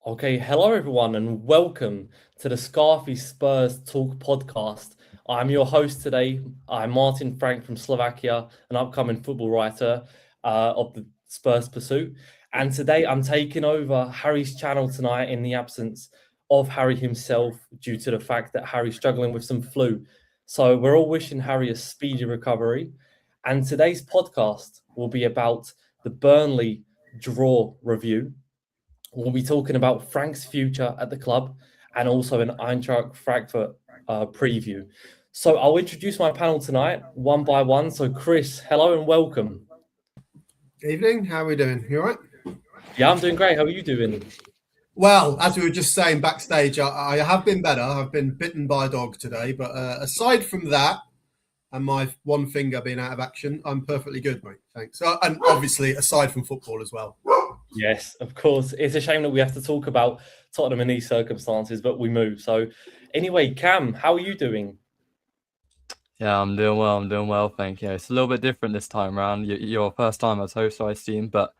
Okay, hello everyone, and welcome to the Scarfey Spurs Talk Podcast. I'm your host today. I'm Martin Franc from Slovakia, an upcoming football writer of the Spurs Pursuit. And today I'm taking over Harry's channel tonight in the absence of Harry himself due to the fact that Harry's struggling with some flu. So we're all wishing Harry a speedy recovery. And today's podcast will be about the Burnley draw review. We'll be talking about Frank's future at the club and also an Eintracht Frankfurt preview. So I'll introduce my panel tonight one by one. So Chris, hello and welcome. Evening, how are we doing? You all right? Yeah, I'm doing great. How are you doing? Well, as we were just saying backstage, I have been better. I've been bitten by a dog today, but aside from that, and my one finger being out of action, I'm perfectly good, mate. Thanks. And obviously, aside from football as well. Yes, of course. It's a shame that we have to talk about Tottenham in these circumstances, but we move. So anyway, Cam, how are you doing? Yeah, I'm doing well, thank you. It's a little bit different this time around. Your first time as host, I assume, but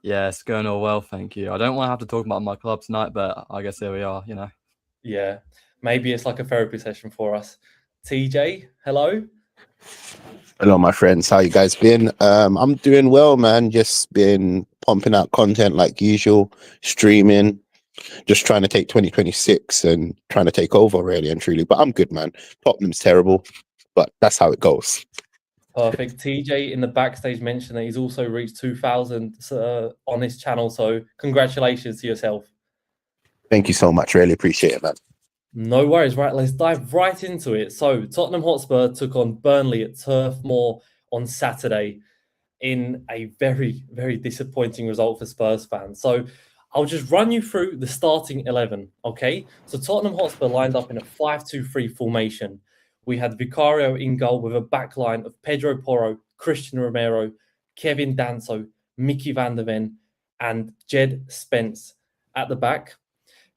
yeah, it's going all well, thank you. I don't want to have to talk about my club tonight, but I guess here we are, Yeah, maybe it's like a therapy session for us. TJ, hello. Hello, my friends. How you guys been? I'm doing well, man. Just been pumping out content like usual, streaming, just trying to take 2026 and trying to take over really and truly. But I'm good, man. Tottenham's terrible, but that's how it goes. Perfect. TJ in the backstage mentioned that he's also reached 2,000 on his channel. So congratulations to yourself. Thank you so much. Really appreciate it, man. No worries. Right, let's dive right into it. So Tottenham Hotspur took on Burnley at Turf Moor on Saturday in a very, very disappointing result for Spurs fans. So I'll just run you through the starting 11, okay? So Tottenham Hotspur lined up in a 5-2-3 formation. We had Vicario in goal with a backline of Pedro Porro, Christian Romero, Kevin Danso, Mickey van der Ven, and Jed Spence at the back.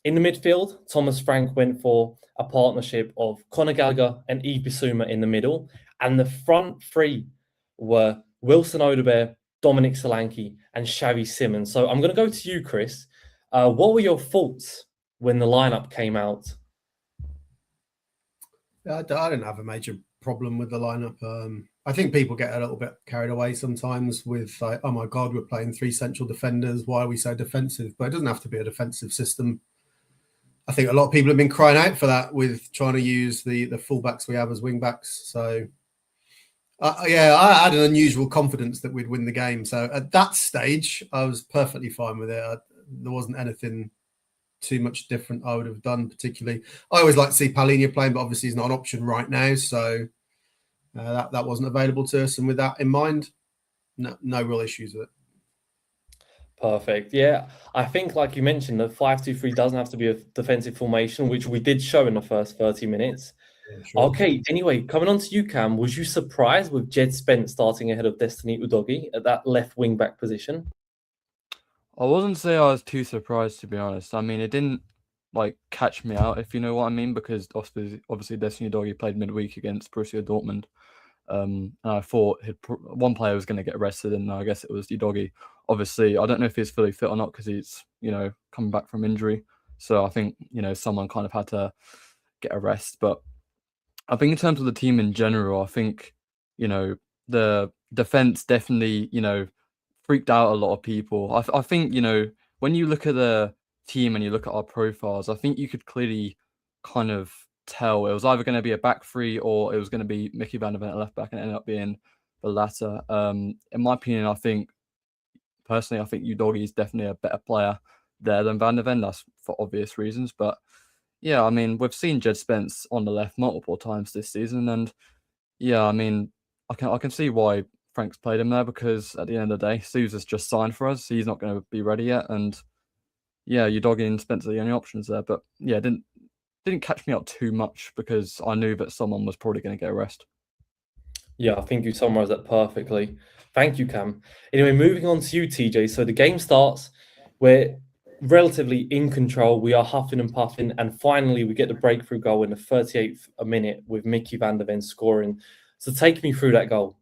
In the midfield, Thomas Frank went for a partnership of Conor Gallagher and Yves Bissouma in the middle. And the front three were Wilson Odobert, Dominic Solanke, and Xavi Simons. So I'm going to go to you, Chris. What were your thoughts when the lineup came out? I didn't have a major problem with the lineup. I think people get a little bit carried away sometimes with like, oh my God, we're playing three central defenders. Why are we so defensive? But it doesn't have to be a defensive system. I think a lot of people have been crying out for that with trying to use the fullbacks we have as wing backs. So, I had an unusual confidence that we'd win the game. So at that stage, I was perfectly fine with it. There wasn't anything too much different I would have done particularly. I always like to see Palhinha playing, but obviously he's not an option right now. So that wasn't available to us. And with that in mind, no real issues with it. Perfect. Yeah, I think, like you mentioned, the 5-2-3 doesn't have to be a defensive formation, which we did show in the first 30 minutes. Yeah, sure. Okay, anyway, coming on to you, Cam, was you surprised with Jed Spence starting ahead of Destiny Udogie at that left wing-back position? I wouldn't say I was too surprised, to be honest. I mean, it didn't, catch me out, if you know what I mean, because obviously Destiny Udogie played midweek against Borussia Dortmund. And I thought one player was going to get arrested, and I guess it was Udogie. Obviously, I don't know if he's fully fit or not because he's, coming back from injury. So I think, someone kind of had to get arrested. But I think in terms of the team in general, I think, the defense definitely, freaked out a lot of people. I think, when you look at the team and you look at our profiles, I think you could clearly kind of tell it was either going to be a back three or it was going to be Mickey van der Ven at left back, and it ended up being the latter. In my opinion, I think Udogie is definitely a better player there than van der Ven. That's for obvious reasons, but yeah, I mean, we've seen Jed Spence on the left multiple times this season, and yeah, I mean, I can see why Frank's played him there, because at the end of the day, Sousa's just signed for us. He's not going to be ready yet, and yeah, Udogie and Spence are the only options there. But yeah, didn't catch me out too much because I knew that someone was probably going to get arrested. Yeah, I think you summarised that perfectly. Thank you, Cam. Anyway, moving on to you, TJ. So the game starts. We're relatively in control. We are huffing and puffing. And finally, we get the breakthrough goal in the 38th minute with Mickey van der Ven scoring. So take me through that goal.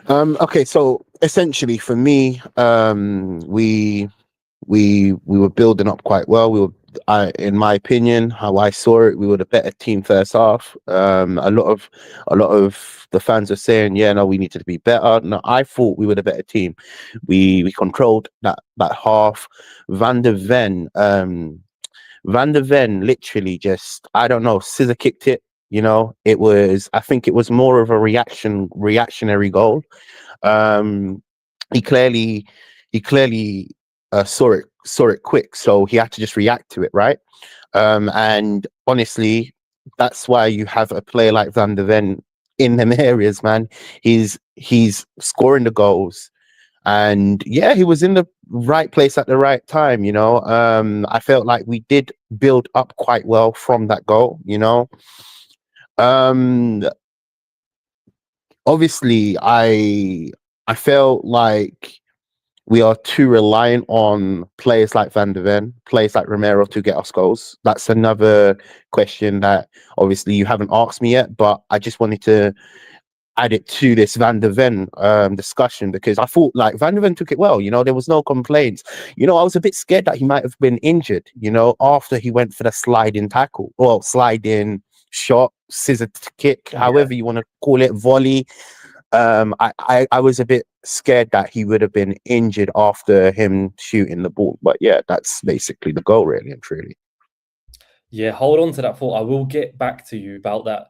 Okay, so essentially for me, we we were building up quite well. In my opinion, how I saw it, we were the better team first half. A lot of the fans are saying, yeah, no, we needed to be better. No, I thought we were the better team. We controlled that half. Van der Ven, literally just, I don't know, scissor kicked it. I think it was more of a reactionary goal. He clearly saw it quick, so he had to just react to it, right? And honestly, that's why you have a player like Van der Ven in them areas, man. He's scoring the goals, and yeah, he was in the right place at the right time. I felt like we did build up quite well from that goal. Obviously, I felt like we are too reliant on players like Van der Ven, players like Romero to get us goals. That's another question that obviously you haven't asked me yet, but I just wanted to add it to this Van der Ven discussion, because I thought like Van der Ven took it well. There was no complaints. I was a bit scared that he might have been injured, after he went for the sliding tackle, or sliding shot, scissor kick, however you want to call it, volley. I was a bit scared that he would have been injured after him shooting the ball. But yeah, that's basically the goal, really and truly. Yeah, hold on to that thought. I will get back to you about that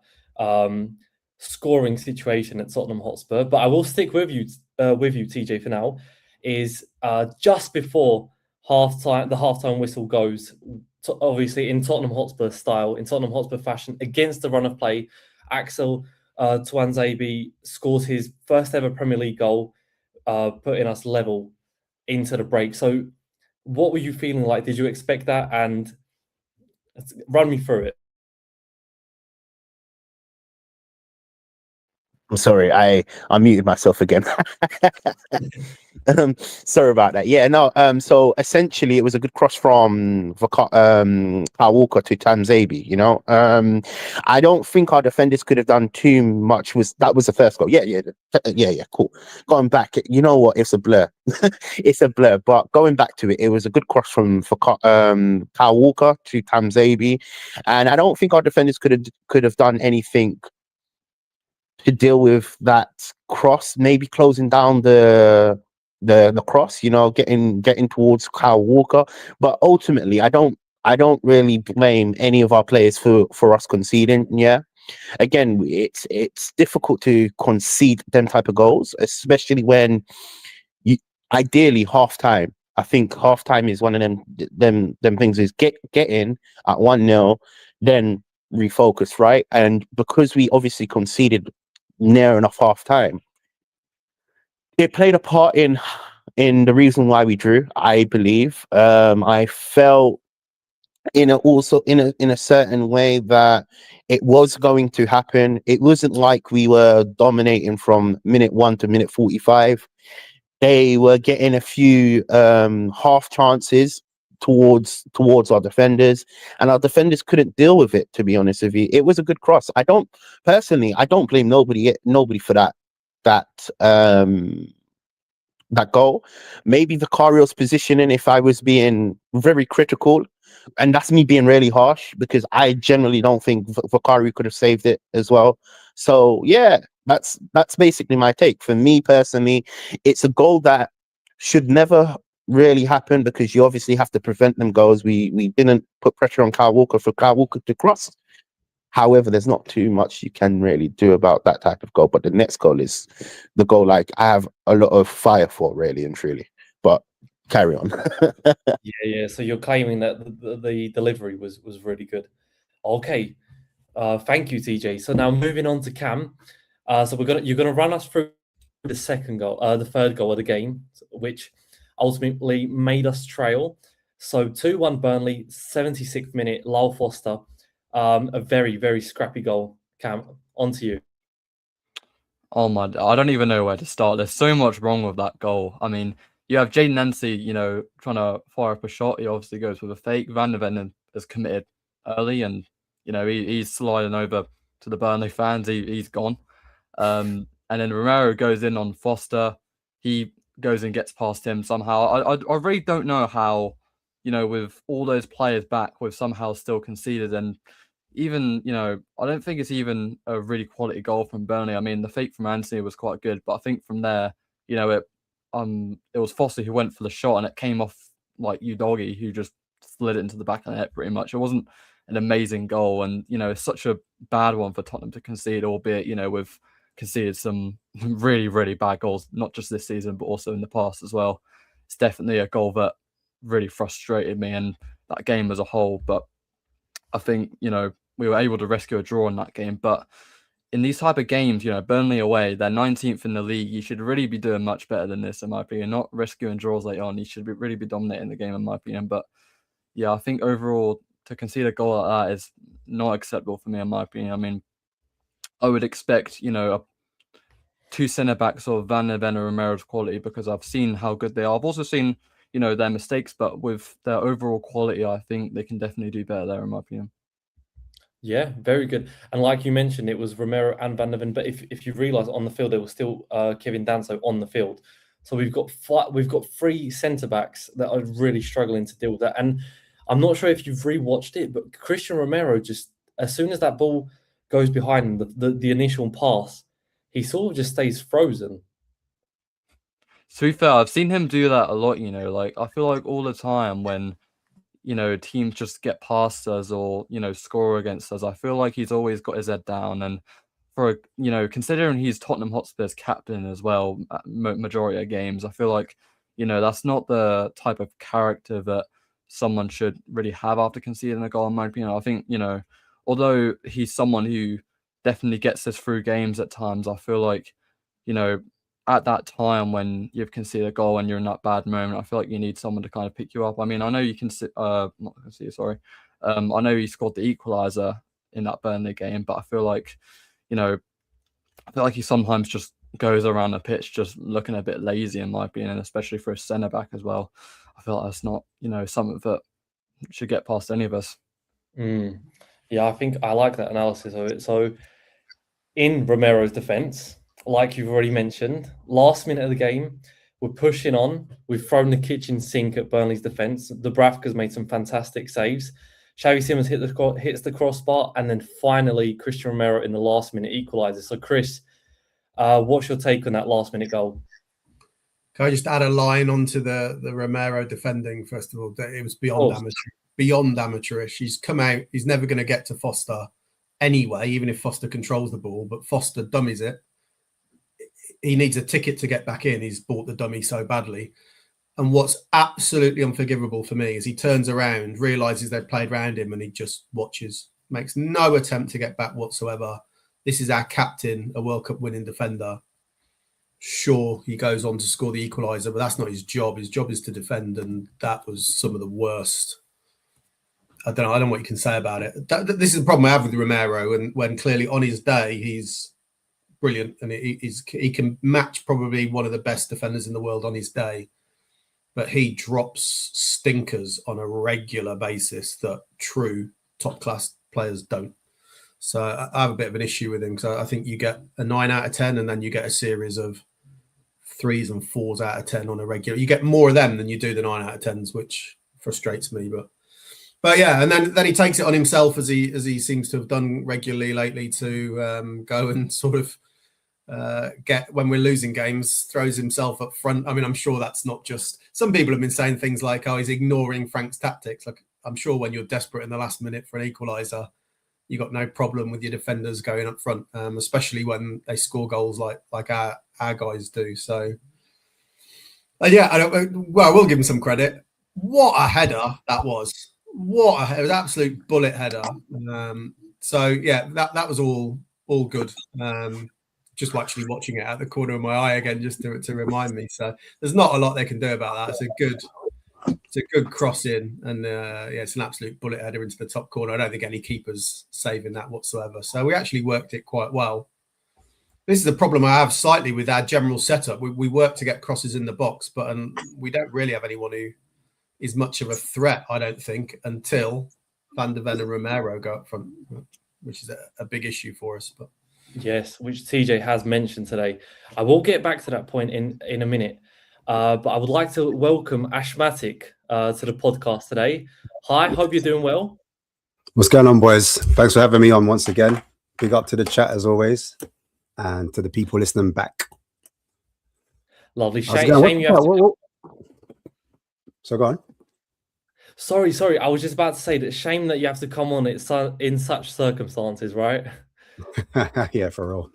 scoring situation at Tottenham Hotspur, but I will stick with you, Teejay, for now. Is just before halftime, the halftime whistle goes. Obviously, in Tottenham Hotspur style, in Tottenham Hotspur fashion, against the run of play, Axel Tuanzebe scores his first ever Premier League goal, putting us level into the break. So, what were you feeling like? Did you expect that? And run me through it. I'm sorry, I muted myself again. Sorry about that. Yeah, no. So essentially, it was a good cross from Kyle Walker to Tuanzebe. I don't think our defenders could have done too much. That was the first goal? Yeah. Cool. Going back, you know what? It's a blur. It's a blur. But going back to it, it was a good cross from Kyle Walker to Tuanzebe, and I don't think our defenders could have done anything to deal with that cross, maybe closing down the cross, getting towards Kyle Walker. But ultimately, I don't really blame any of our players for us conceding. Yeah, again, it's difficult to concede them type of goals, especially when ideally half time. I think half time is one of them things is get in at 1-0, then refocus, right? And because we obviously conceded near enough half time, it played a part in the reason why we drew, I believe. I felt in a certain way that it was going to happen. It wasn't like we were dominating from minute 1 to minute 45. They were getting a few half chances towards our defenders, and our defenders couldn't deal with it, to be honest with you. It was a good cross. I don't blame nobody for that goal. Maybe Vicario's positioning, if I was being very critical, and that's me being really harsh, because I generally don't think Vicario could have saved it as well. So yeah, that's basically my take. For me personally, it's a goal that should never really happen, because you obviously have to prevent them goals. We didn't put pressure on Kyle Walker for Kyle Walker to cross. However, there's not too much you can really do about that type of goal. But the next goal is the goal like I have a lot of fire for, really and truly. But carry on. Yeah. So you're claiming that the delivery was really good. Okay. Thank you, Teejay. So now moving on to Cam. So you're gonna run us through the second goal, the third goal of the game, which ultimately made us trail. So 2-1 Burnley, 76th minute, Lyle Foster. A very, very scrappy goal. Cam, on to you. Oh my! I don't even know where to start. There's so much wrong with that goal. I mean, you have Jaden Nancy, trying to fire up a shot. He obviously goes with a fake. Van der Ven is committed early, and he's sliding over to the Burnley fans. He's gone. And then Romero goes in on Foster. He goes and gets past him somehow. I really don't know how, with all those players back, we've somehow still conceded. And even, I don't think it's even a really quality goal from Burnley. I mean, the fake from Anthony was quite good, but I think from there, it was Foster who went for the shot and it came off like Udogie, who just slid it into the back of the net pretty much. It wasn't an amazing goal, and it's such a bad one for Tottenham to concede, albeit we've conceded some really, really bad goals, not just this season, but also in the past as well. It's definitely a goal that really frustrated me and that game as a whole. But I think, we were able to rescue a draw in that game. But in these type of games, Burnley away, they're 19th in the league. You should really be doing much better than this, in my opinion. Not rescuing draws later on. You should really be dominating the game, in my opinion. But yeah, I think overall, to concede a goal like that is not acceptable for me, in my opinion. I mean, I would expect, two centre-backs of Van der Ven and Romero's quality, because I've seen how good they are. I've also seen, their mistakes, but with their overall quality, I think they can definitely do better there, in my opinion. Yeah, very good. And like you mentioned, it was Romero and Van der Ven. But if you realise on the field, there was still Kevin Danso on the field. So we've got three centre-backs that are really struggling to deal with that. And I'm not sure if you've rewatched it, but Christian Romero, just as soon as that ball goes behind him, the initial pass, he sort of just stays frozen. To be fair, I've seen him do that a lot, like I feel like all the time when, teams just get past us or, score against us, I feel like he's always got his head down. And for, considering he's Tottenham Hotspur's captain as well, majority of games, I feel like, that's not the type of character that someone should really have after conceding a goal, in my opinion. I think, although he's someone who definitely gets us through games at times, I feel like, at that time when you've conceded a goal and you're in that bad moment, I feel like you need someone to kind of pick you up. I mean, I know you can not concede, sorry. I know he scored the equaliser in that Burnley game, but I feel like, he sometimes just goes around the pitch just looking a bit lazy, in my opinion, especially for a centre-back as well. I feel like that's not, something that should get past any of us. Yeah, I think I like that analysis of it. So in Romero's defence, like you've already mentioned, last minute of the game, we're pushing on. We've thrown the kitchen sink at Burnley's defence. Dubravka's made some fantastic saves. Xavi Simons hits the crossbar, and then finally Christian Romero in the last minute equaliser. So Chris, what's your take on that last minute goal? Can I just add a line onto the Romero defending, first of all? That it was beyond amateurish. He's come out. He's never going to get to Foster anyway, even if Foster controls the ball. But Foster dummies it. He needs a ticket to get back in. He's bought the dummy so badly. And what's absolutely unforgivable for me is he turns around, realises they've played around him, and he just watches, makes no attempt to get back whatsoever. This is our captain, a World Cup winning defender. Sure, he goes on to score the equaliser, but that's not his job. His job is to defend, and that was some of the worst. I don't know what you can say about it. This is the problem I have with Romero, and when clearly on his day, he's brilliant, and he can match probably one of the best defenders in the world on his day, but he drops stinkers on a regular basis that true top class players don't. So I have a bit of an issue with him. So I think you get a 9 out of 10, and then you get a series of 3s and 4s out of 10 on a regular. You get more of them than you do the 9 out of 10s, which frustrates me. But yeah, and then he takes it on himself, as he seems to have done regularly lately, to go and sort of get, when we're losing games, throws himself up front. I mean, I'm sure that's not just, some people have been saying things like, oh, he's ignoring Frank's tactics. Like, I'm sure when you're desperate in the last minute for an equaliser, you got no problem with your defenders going up front, especially when they score goals like our guys do. So yeah, I will give him some credit. What a header that was! It was an absolute bullet header. So yeah, that was all good. Just actually watching it out the corner of my eye again, just to remind me. So there's not a lot they can do about that. It's a good cross in, and it's an absolute bullet header into the top corner. I don't think any keeper's saving that whatsoever. So we actually worked it quite well. This is the problem I have slightly with our general setup. We work to get crosses in the box, but we don't really have anyone who is much of a threat, I don't think, until Van der Ven and Romero go up front, which is a big issue for us. But yes, which Teejay has mentioned today. I will get back to that point in a minute. But I would like to welcome Ashmatic to the podcast today. Hi, hope you're doing well. What's going on, boys? Thanks for having me on once again. Big up to the chat as always, and to the people listening back. Lovely. Shame you have to... So go on. Sorry. I was just about to say that shame that you have to come on it in such circumstances, right? Yeah, for real.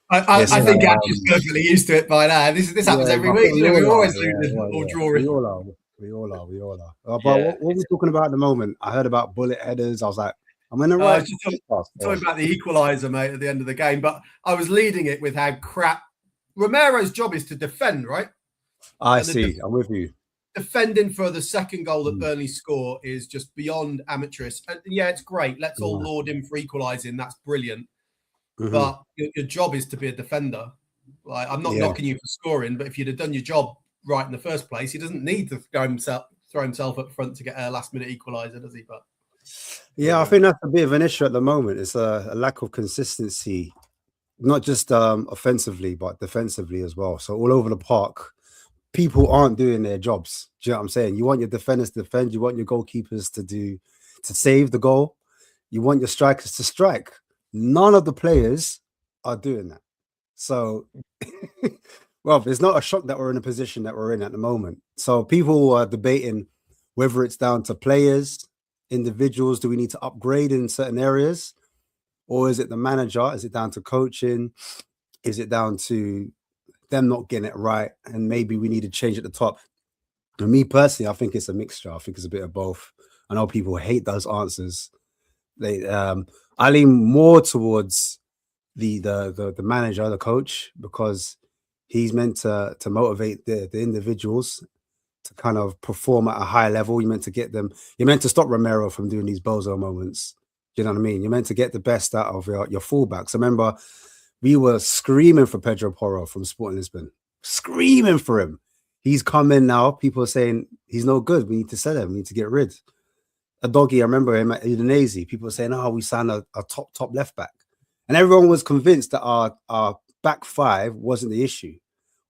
I think Ash is perfectly used to it by now. This happens every week. We're always losing or drawing. We all are. But what are we talking about at the moment? I heard about bullet headers. I was like, I'm in the right. Talking about the equaliser, mate, at the end of the game. But I was leading it with how crap Romero's job is to defend, right? I see. I'm with you. Defending for the second goal that Burnley score is just beyond amateurish. And yeah, it's great. Let's all laud him for equalising. That's brilliant. But your job is to be a defender. Like, I'm not knocking you for scoring, but if you'd have done your job right in the first place, he doesn't need to throw himself up front to get a last-minute equaliser, does he? But I think that's a bit of an issue at the moment. It's a lack of consistency, not just offensively, but defensively as well. So all over the park, people aren't doing their jobs. Do you know what I'm saying? You want your defenders to defend. You want your goalkeepers to save the goal. You want your strikers to strike. None of the players are doing that. So, well, it's not a shock that we're in a position that we're in at the moment. So people are debating whether it's down to players, individuals. Do we need to upgrade in certain areas? Or is it the manager? Is it down to coaching? Is it down to them not getting it right? And maybe we need to change at the top. And me personally, I think it's a mixture. I think it's a bit of both. I know people hate those answers. I lean more towards the manager, the coach, because he's meant to motivate the individuals to kind of perform at a high level. You're meant to get them. You're meant to stop Romero from doing these bozo moments. You know what I mean? You're meant to get the best out of your fullbacks. I remember we were screaming for Pedro Porro from Sporting Lisbon, screaming for him. He's come in now. People are saying he's no good. We need to sell him. We need to get rid. A doggy, I remember him at Udinese. People were saying, "Oh, we signed a top left back," and everyone was convinced that our back five wasn't the issue.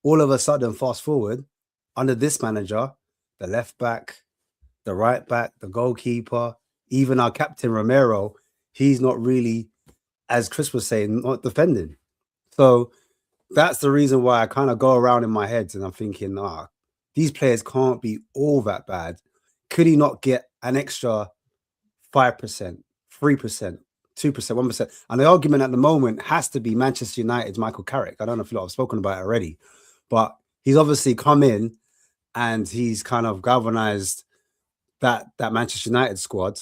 All of a sudden, fast forward, under this manager, the left back, the right back, the goalkeeper, even our captain Romero, he's not really, as Chris was saying, not defending. So that's the reason why I kind of go around in my head and I'm thinking, these players can't be all that bad. Could he not get an extra 5%, 3%, 2%, 1%? And the argument at the moment has to be Manchester United's Michael Carrick. I don't know if I've spoken about it already, but he's obviously come in and he's kind of galvanized that Manchester United squad.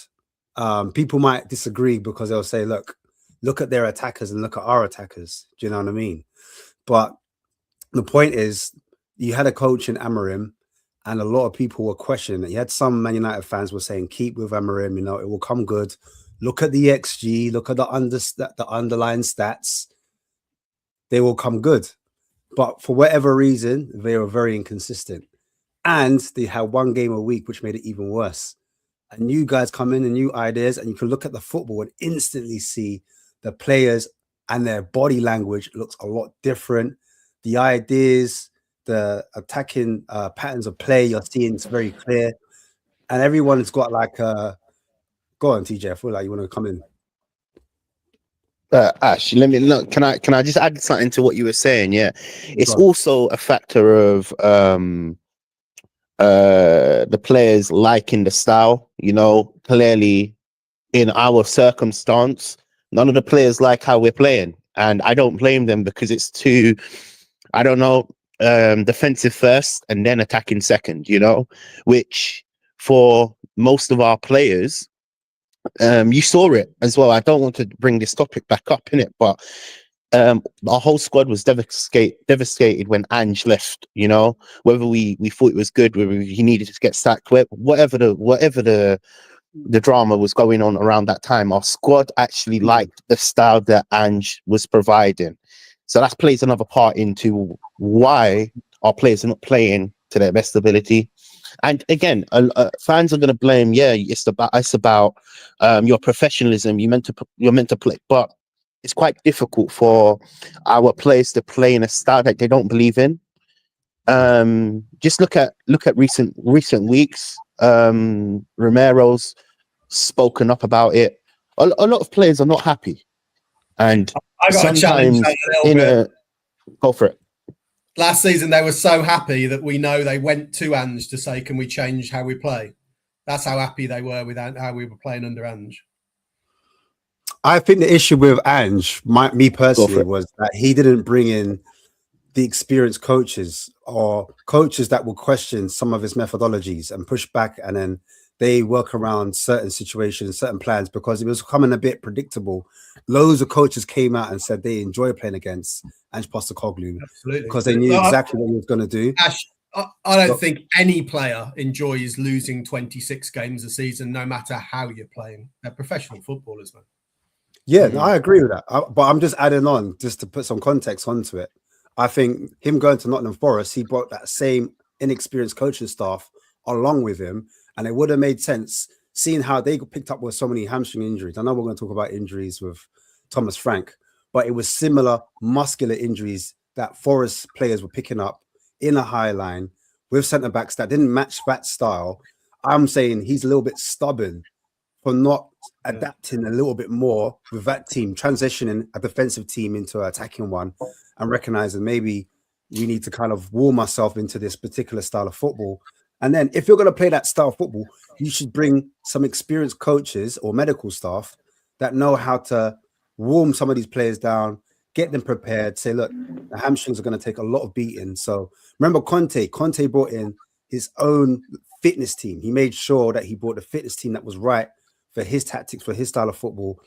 People might disagree because they'll say, look at their attackers and look at our attackers. Do you know what I mean? But the point is, you had a coach in Amorim, and a lot of people were questioning it. You had some Man United fans were saying, keep with Amorim, it will come good. Look at the XG, look at the underlying stats. They will come good. But for whatever reason, they were very inconsistent. And they had one game a week, which made it even worse. And new guys come in and new ideas, and you can look at the football and instantly see the players and their body language looks a lot different. The ideas, the attacking patterns of play, you're seeing it's very clear. And everyone's got like go on, Teejay. I feel like you want to come in. Ash, let me look. Can I just add something to what you were saying? Yeah, it's also a factor of the players liking the style. Clearly in our circumstance, none of the players like how we're playing, and I don't blame them because it's too, I don't know, defensive first and then attacking second. Which for most of our players. You saw it as well. I don't want to bring this topic back up in it, but our whole squad was devastated when Ange left. Whether we thought it was good, whether he needed to get sacked, whatever the drama was going on around that time, our squad actually liked the style that Ange was providing. So that plays another part into why our players are not playing to their best ability. And again, fans are going to blame. Yeah, it's about your professionalism. You're meant to play, but it's quite difficult for our players to play in a style that they don't believe in. Just look at recent weeks. Romero's spoken up about it. A lot of players are not happy, and I got a challenge sometimes that a little bit. Go for it. Last season, they were so happy that we know they went to Ange to say, "Can we change how we play?" That's how happy they were with how we were playing under Ange. I think the issue with Ange, me personally, was that he didn't bring in the experienced coaches or coaches that will question some of his methodologies and push back, and then they work around certain situations, certain plans, because it was becoming a bit predictable. Loads of coaches came out and said they enjoy playing against Ange Postecoglou because they knew exactly what he was going to do. Ash, I don't think any player enjoys losing 26 games a season, no matter how you're playing. They're professional footballers, man. Yeah, no, I agree with that. But I'm just adding on, just to put some context onto it. I think him going to Nottingham Forest, he brought that same inexperienced coaching staff along with him, and it would have made sense seeing how they got picked up with so many hamstring injuries. I know we're going to talk about injuries with Thomas Frank, but it was similar muscular injuries that Forest players were picking up in a high line with centre backs that didn't match that style. I'm saying he's a little bit stubborn for not adapting a little bit more with that team, transitioning a defensive team into an attacking one, and recognizing maybe we need to kind of warm ourselves into this particular style of football. And then if you're going to play that style of football, you should bring some experienced coaches or medical staff that know how to warm some of these players down, get them prepared, say, look, the hamstrings are going to take a lot of beating. So remember Conte brought in his own fitness team. He made sure that he brought the fitness team that was right for his tactics, for his style of football.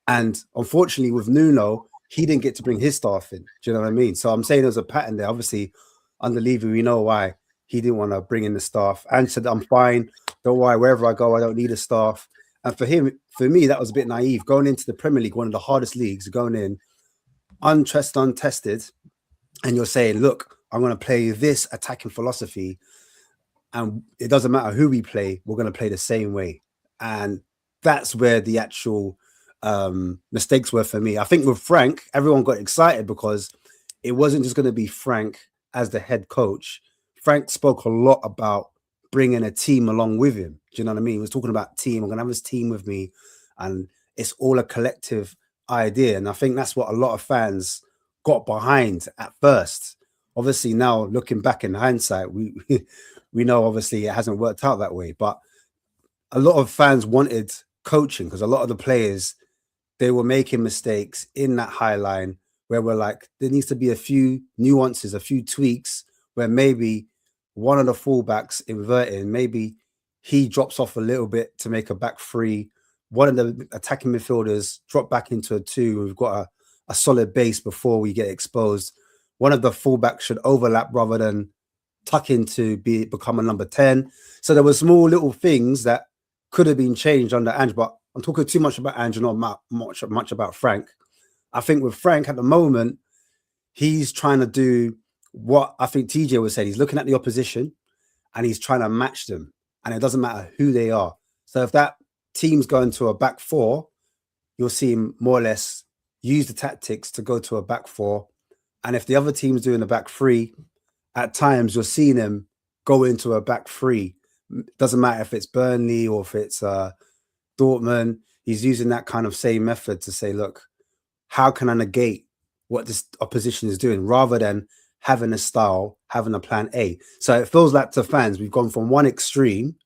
And unfortunately with Nuno, he didn't get to bring his staff in. Do you know what I mean? So I'm saying there's a pattern there. Obviously, under Levy, we know why he didn't want to bring in the staff. And said, I'm fine. Don't worry, wherever I go, I don't need a staff. And for me, that was a bit naive. Going into the Premier League, one of the hardest leagues, going in untested, and you're saying, look, I'm going to play this attacking philosophy, and it doesn't matter who we play, we're going to play the same way. And that's where the actual mistakes were for me. I think with Frank, everyone got excited because it wasn't just going to be Frank as the head coach. Frank spoke a lot about bringing a team along with him. Do you know what I mean? He was talking about team. I'm going to have this team with me, and it's all a collective idea. And I think that's what a lot of fans got behind at first. Obviously, now looking back in hindsight, we know obviously it hasn't worked out that way. But a lot of fans wanted coaching because a lot of the players, they were making mistakes in that high line where we're like, there needs to be a few nuances, a few tweaks where maybe one of the fullbacks inverting, maybe he drops off a little bit to make a back three. One of the attacking midfielders drop back into a two. We've got a solid base before we get exposed. One of the fullbacks should overlap rather than tuck into become a number 10. So there were small little things that could have been changed under Ange, but I'm talking too much about Ange and not much about Frank. I think with Frank at the moment, he's trying to do what I think Teejay was saying. He's looking at the opposition and he's trying to match them. And it doesn't matter who they are. So if that team's going to a back four, you'll see him more or less use the tactics to go to a back four. And if the other team's doing a back three, at times you're seeing him go into a back three. Doesn't matter if it's Burnley or if it's Dortmund. He's using that kind of same method to say, look, how can I negate what this opposition is doing rather than having a style, having a plan A. So it feels like to fans, we've gone from one extreme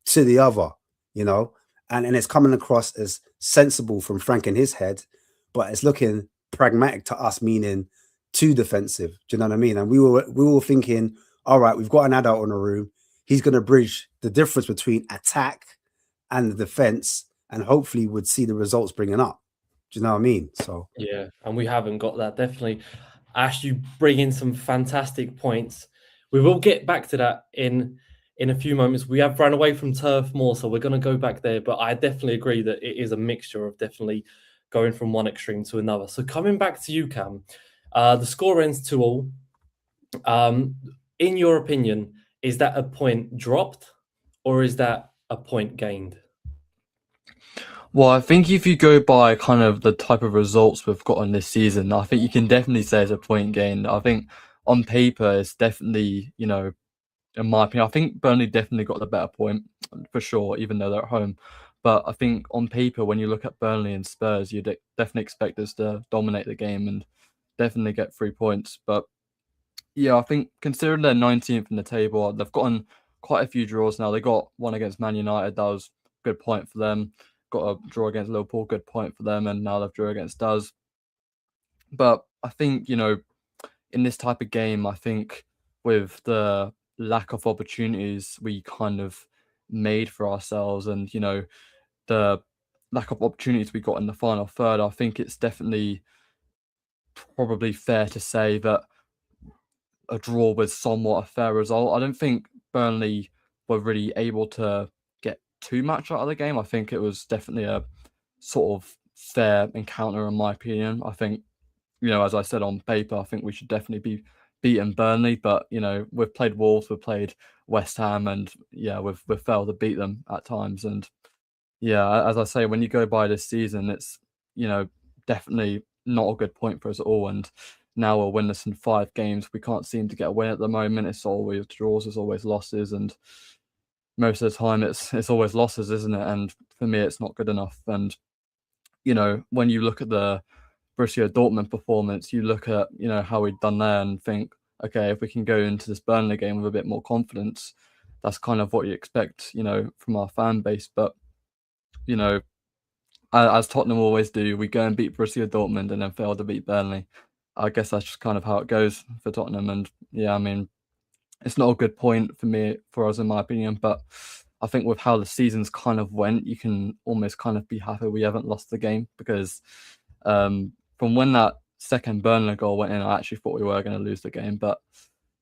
to the other, you know, and it's coming across as sensible from Frank in his head, but it's looking pragmatic to us, meaning too defensive. Do you know what I mean? And we were thinking, all right, we've got an adult in the room. He's going to bridge the difference between attack and the defense, and hopefully would see the results bringing up. Do you know what I mean? So yeah, and we haven't got that, definitely. Ash, you bring in some fantastic points. We will get back to that in a few moments. We have run away from Turf Moor, so we're going to go back there. But I definitely agree that it is a mixture of definitely going from one extreme to another. So coming back to you, Cam, the score ends 2-2. In your opinion, is that a point dropped or is that a point gained? Well, I think if you go by kind of the type of results we've gotten this season, I think you can definitely say it's a point gained. I think on paper, it's definitely, you know, in my opinion, I think Burnley definitely got the better point for sure, even though they're at home. But I think on paper, when you look at Burnley and Spurs, you'd definitely expect us to dominate the game and definitely get 3 points. But yeah, I think considering they're 19th in the table, they've gotten quite a few draws now. They got one against Man United, that was a good point for them. Got a draw against Liverpool, good point for them, and now they've drew against us. But I think, you know, in this type of game, I think with the lack of opportunities we kind of made for ourselves and, you know, the lack of opportunities we got in the final third, I think it's definitely probably fair to say that a draw was somewhat a fair result. I don't think Burnley were really able to get too much out of the game. I think it was definitely a sort of fair encounter, in my opinion. I think, you know, as I said on paper, I think we should definitely be beating Burnley, but you know, we've played Wolves, we've played West Ham, and yeah, we've failed to beat them at times. And yeah, as I say, when you go by this season, it's, you know, definitely not a good point for us at all. And now we're winless in 5 games. We can't seem to get a win at the moment. It's always draws, it's always losses, and most of the time it's always losses, isn't it? And for me, it's not good enough. And you know, when you look at the Borussia Dortmund performance, you look at, you know, how we've done there and think, okay, if we can go into this Burnley game with a bit more confidence, that's kind of what you expect, you know, from our fan base. But, you know, as Tottenham always do, we go and beat Borussia Dortmund and then fail to beat Burnley. I guess that's just kind of how it goes for Tottenham. And yeah, I mean, it's not a good point for us, in my opinion, but I think with how the season's kind of went, you can almost kind of be happy we haven't lost the game, because from when that second Burnley goal went in, I actually thought we were going to lose the game. But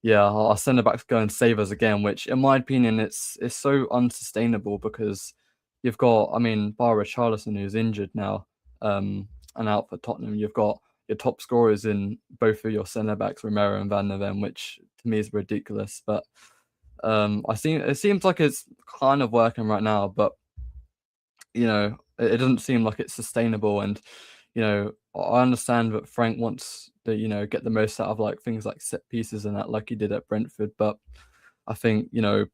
yeah, our centre-backs go and save us again, which in my opinion, it's so unsustainable, because you've got, I mean, bar Richarlison, who's injured now and out for Tottenham, you've got your top scorers in both of your centre-backs, Romero and Van der Ven, which to me is ridiculous. But it seems like it's kind of working right now, but you know, it doesn't seem like it's sustainable. And you know, I understand that Frank wants to, you know, get the most out of like things like set pieces and that, like he did at Brentford. But I think, you know,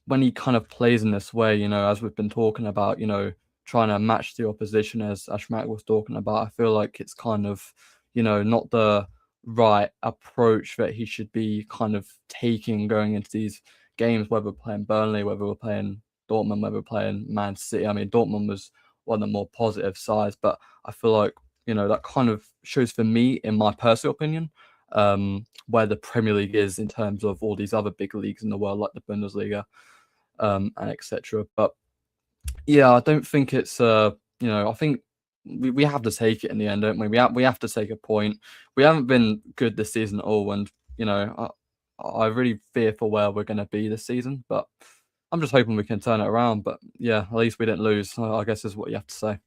when he kind of plays in this way, you know, as we've been talking about, you know, trying to match the opposition, as Ashmatic was talking about, I feel like it's kind of, you know, not the right approach that he should be kind of taking going into these games, whether we're playing Burnley, whether we're playing Dortmund, whether we're playing Man City. I mean, Dortmund was one of the more positive sides, but I feel like, you know, that kind of shows for me, in my personal opinion, where the Premier League is in terms of all these other big leagues in the world, like the Bundesliga and etc. But yeah, I don't think it's, you know, I think we have to take it in the end, don't we? We have to take a point. We haven't been good this season at all, and you know, I really fear for where we're going to be this season. But I'm just hoping we can turn it around. But yeah, at least we didn't lose, I guess is what you have to say.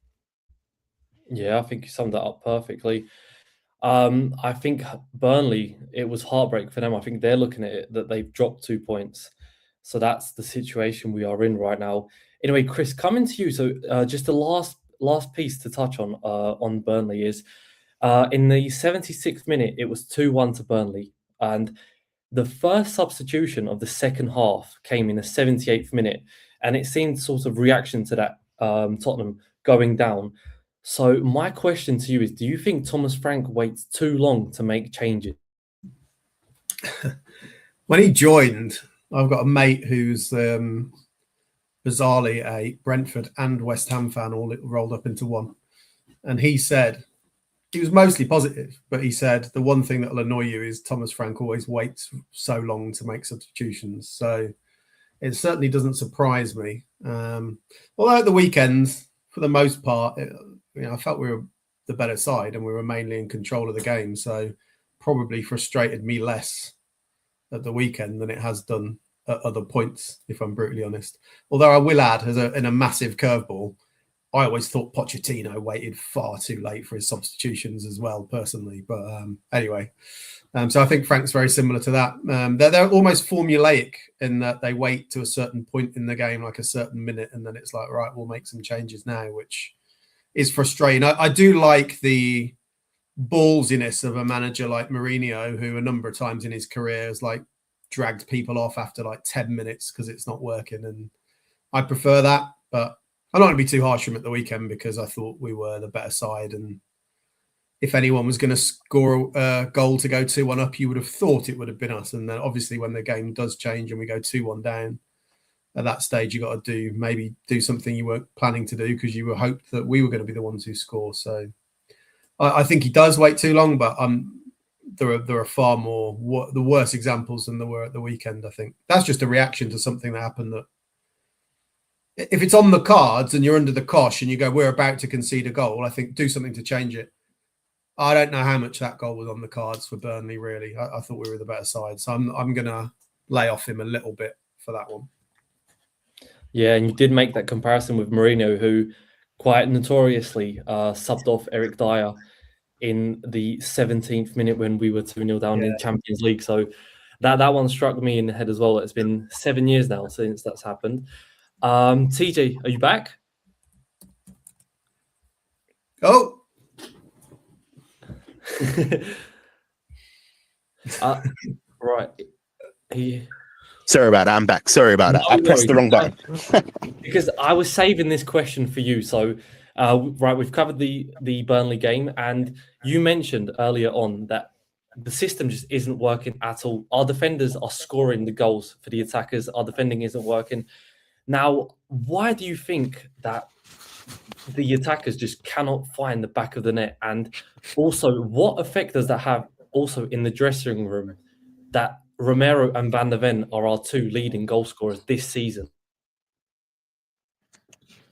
Yeah, I think you summed that up perfectly. I think Burnley, it was heartbreak for them. I think they're looking at it that they've dropped 2 points. So that's the situation we are in right now. Anyway, Chris, coming to you. So just the last piece to touch on Burnley is in the 76th minute, it was 2-1 to Burnley. And the first substitution of the second half came in the 78th minute. And it seemed sort of reaction to that Tottenham going down. So my question to you is, do you think Thomas Frank waits too long to make changes? When he joined, I've got a mate who's bizarrely a Brentford and West Ham fan all rolled up into one. And he said, he was mostly positive, but he said the one thing that will annoy you is Thomas Frank always waits so long to make substitutions. So it certainly doesn't surprise me. Although at the weekend, for the most part, you know, I felt we were the better side and we were mainly in control of the game. So probably frustrated me less at the weekend than it has done at other points, if I'm brutally honest. Although I will add, in a massive curveball, I always thought Pochettino waited far too late for his substitutions as well, personally. But anyway, so I think Frank's very similar to that. They're almost formulaic in that they wait to a certain point in the game, like a certain minute, and then it's like, right, we'll make some changes now, which is frustrating. I do like the ballsiness of a manager like Mourinho, who a number of times in his career has like dragged people off after like 10 minutes because it's not working. And I prefer that, but I'm not going to be too harsh on him at the weekend because I thought we were the better side. And if anyone was going to score a goal to go 2-1 up, you would have thought it would have been us. And then obviously when the game does change and we go 2-1 down, at that stage, you got to do something you weren't planning to do because you were hoped that we were going to be the ones who score. So I think he does wait too long, but there are far more the worse examples than there were at the weekend. I think that's just a reaction to something that happened. That if it's on the cards and you're under the cosh and you go, we're about to concede a goal, I think do something to change it. I don't know how much that goal was on the cards for Burnley. Really, I thought we were the better side, so I'm gonna lay off him a little bit for that one. Yeah, and you did make that comparison with Mourinho, who quite notoriously subbed off Eric Dyer in the 17th minute when we were 2-0 down in Champions League. So that one struck me in the head as well. It's been 7 years now since that's happened. Teejay, are you back? Oh. Right. Sorry about that. I'm back. Sorry about that. I pressed the wrong button. Because I was saving this question for you. So, right, we've covered the Burnley game, and you mentioned earlier on that the system just isn't working at all. Our defenders are scoring the goals for the attackers. Our defending isn't working. Now, why do you think that the attackers just cannot find the back of the net? And also, what effect does that have also in the dressing room that Romero and Van der Ven are our two leading goal scorers this season?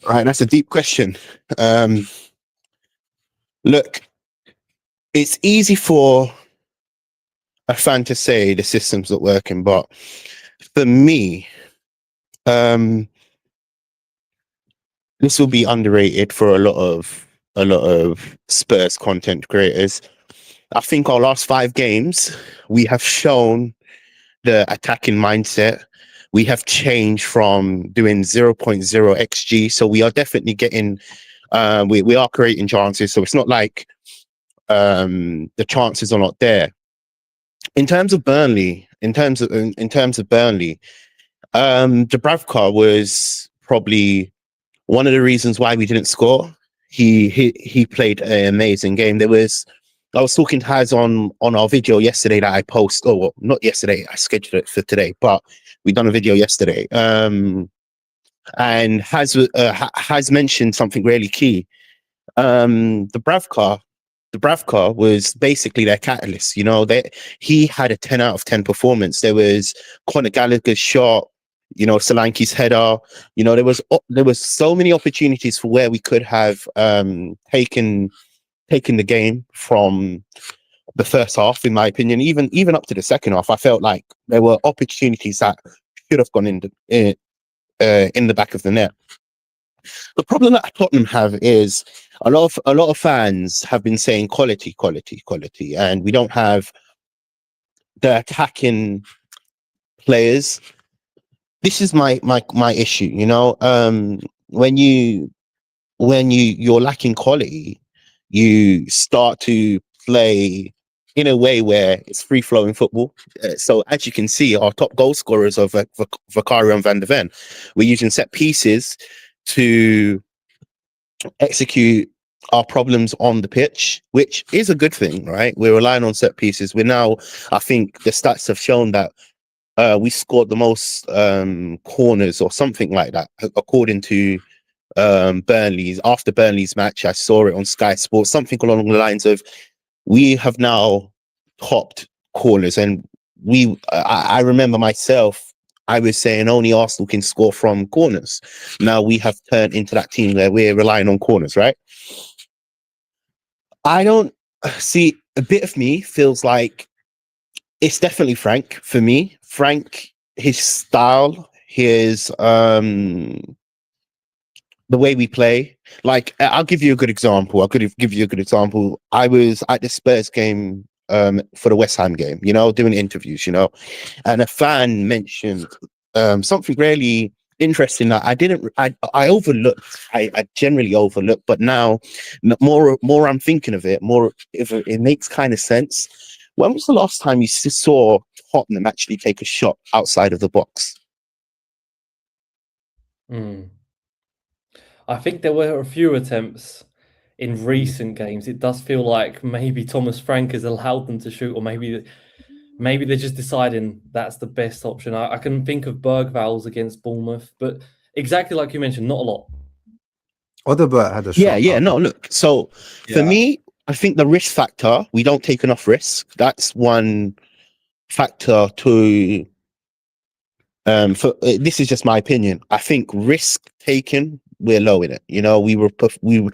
Right, that's a deep question. Look, it's easy for a fan to say the system's not working, but for me, this will be underrated for a lot of Spurs content creators. I think our last 5 games, we have shown the attacking mindset. We have changed from doing 0.0 XG. So we are definitely getting, we are creating chances. So it's not like the chances are not there. In terms of Burnley, Dubravka was probably one of the reasons why we didn't score. He played an amazing game. I was talking to Haz on our video yesterday that I posted. Oh, well, not yesterday. I scheduled it for today, but we done a video yesterday. And Haz mentioned something really key. Dubravka was basically their catalyst. You know, he had a 10 out of 10 performance. There was Conor Gallagher's shot. You know, Solanke's header. You know, there was so many opportunities for where we could have taken the game from the first half, in my opinion. Even up to the second half, I felt like there were opportunities that should have gone in the back of the net. The problem that Tottenham have is a lot of fans have been saying quality, and we don't have the attacking players. This is my issue. You know, when you're lacking quality, you start to play in a way where it's free-flowing football. So as you can see, our top goal scorers are Vicario and Van der Ven. We're using set pieces to execute our problems on the pitch, which is a good thing, right? We're relying on set pieces. I think the stats have shown that we scored the most corners or something like that, according to after Burnley's match. I saw it on Sky Sports, something along the lines of we have now topped corners. And I remember myself, I was saying only Arsenal can score from corners. Now we have turned into that team where we're relying on corners, right? I don't see, a bit of me feels like it's definitely Franc for me. Franc, his style, his the way we play. Like, I'll give you a good example. I was at the Spurs game for the West Ham game, you know, doing interviews, you know, and a fan mentioned something really interesting that I overlooked. I generally overlooked, but now more I'm thinking of it, more if it makes kind of sense. When was the last time you saw Tottenham actually take a shot outside of the box? I think there were a few attempts in recent games. It does feel like maybe Thomas Frank has allowed them to shoot, or maybe they're just deciding that's the best option. I can think of Bergvall's against Bournemouth, but exactly like you mentioned, not a lot. Odegaard had a shot. Yeah. No, look. So for me, I think the risk factor, we don't take enough risk. That's one factor to. This is just my opinion. I think risk taken, we're low in it. You know, we would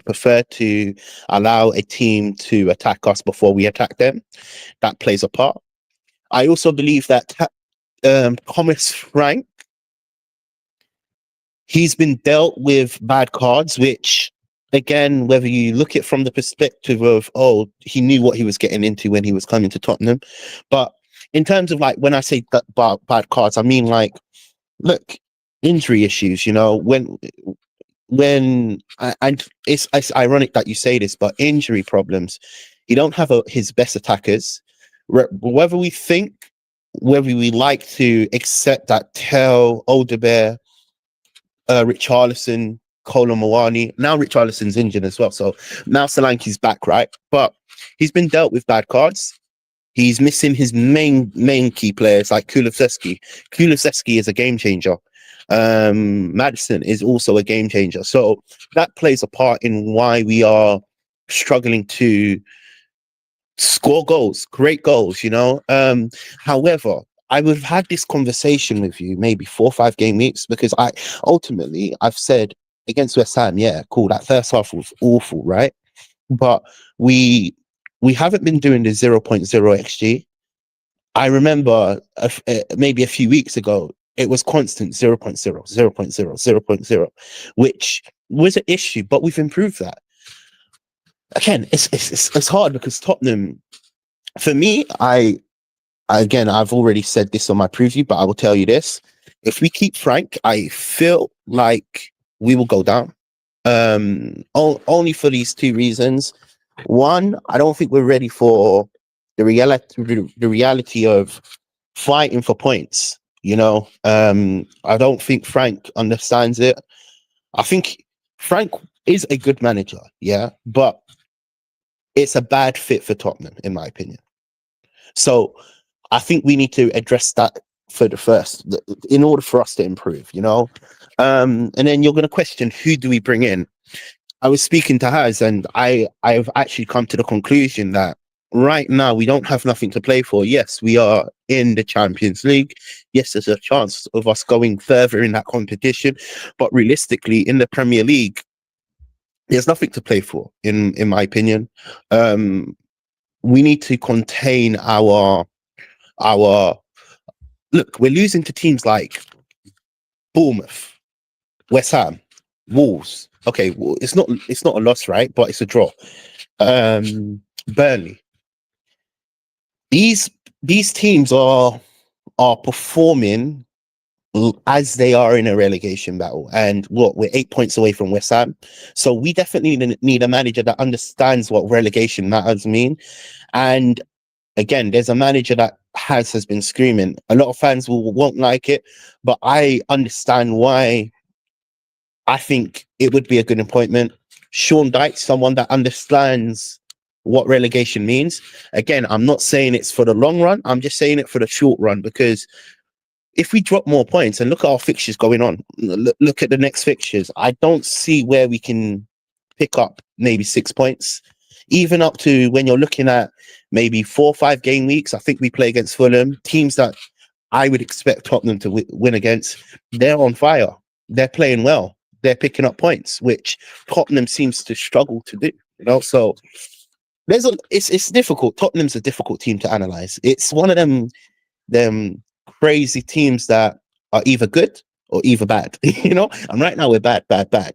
prefer to allow a team to attack us before we attack them. That plays a part. I also believe that Thomas Frank, he's been dealt with bad cards, which, again, whether you look at from the perspective of, he knew what he was getting into when he was coming to Tottenham. But in terms of, like, when I say bad cards, I mean, like, look, injury issues, you know, and it's ironic that you say this, but injury problems, you don't have his best attackers. Whether we like to accept that Tell, Odegaard, Richarlison, Kolo Muani. Now Richarlison's injured as well, so now Solanke's back, right? But he's been dealt with bad cards. He's missing his main key players like Kulusevski. Kulusevski is a game changer. Maddison is also a game changer. So that plays a part in why we are struggling to score goals, great goals, you know. However, I would have had this conversation with you maybe 4 or 5 game weeks, because I've said against West Ham, yeah, cool, that first half was awful, right? But we haven't been doing the 0.0 XG. I remember maybe a few weeks ago, it was constant 0.0, 0.0, 0.0, which was an issue, but we've improved that. Again, it's hard because Tottenham, for me, I've already said this on my preview, but I will tell you this. If we keep Frank, I feel like we will go down. Only for these 2 reasons. One, I don't think we're ready for the reality of fighting for points. You know, I don't think Frank understands it. I think Frank is a good manager, yeah, but it's a bad fit for Tottenham, in my opinion. So I think we need to address that for the first, in order for us to improve, you know. And then you're going to question, who do we bring in? I was speaking to Haz, and I've actually come to the conclusion that right now we don't have nothing to play for. Yes, we are in the Champions League. Yes, there's a chance of us going further in that competition. But realistically, in the Premier League, there's nothing to play for, in my opinion. We need to contain our look. We're losing to teams like Bournemouth, West Ham, Wolves. Okay, well, it's not a loss, right? But it's a draw. Burnley. These teams are performing as they are in a relegation battle, and we're 8 points away from West Ham. So we definitely need a manager that understands what relegation matters mean. And again, there's a manager that has been screaming. A lot of fans won't like it, but I understand why. I think it would be a good appointment. Sean Dyche, someone that understands what relegation means. Again, I'm not saying it's for the long run. I'm just saying it for the short run, because if we drop more points, and look at our fixtures going on, look at the next fixtures, I don't see where we can pick up maybe 6 points, even up to when you're looking at maybe 4 or 5 game weeks. I think we play against Fulham, teams that I would expect Tottenham to win against. They're on fire. They're playing well. They're picking up points, which Tottenham seems to struggle to do. You know, so it's difficult. Tottenham's a difficult team to analyze. It's one of them crazy teams that are either good or either bad. You know, and right now we're bad. But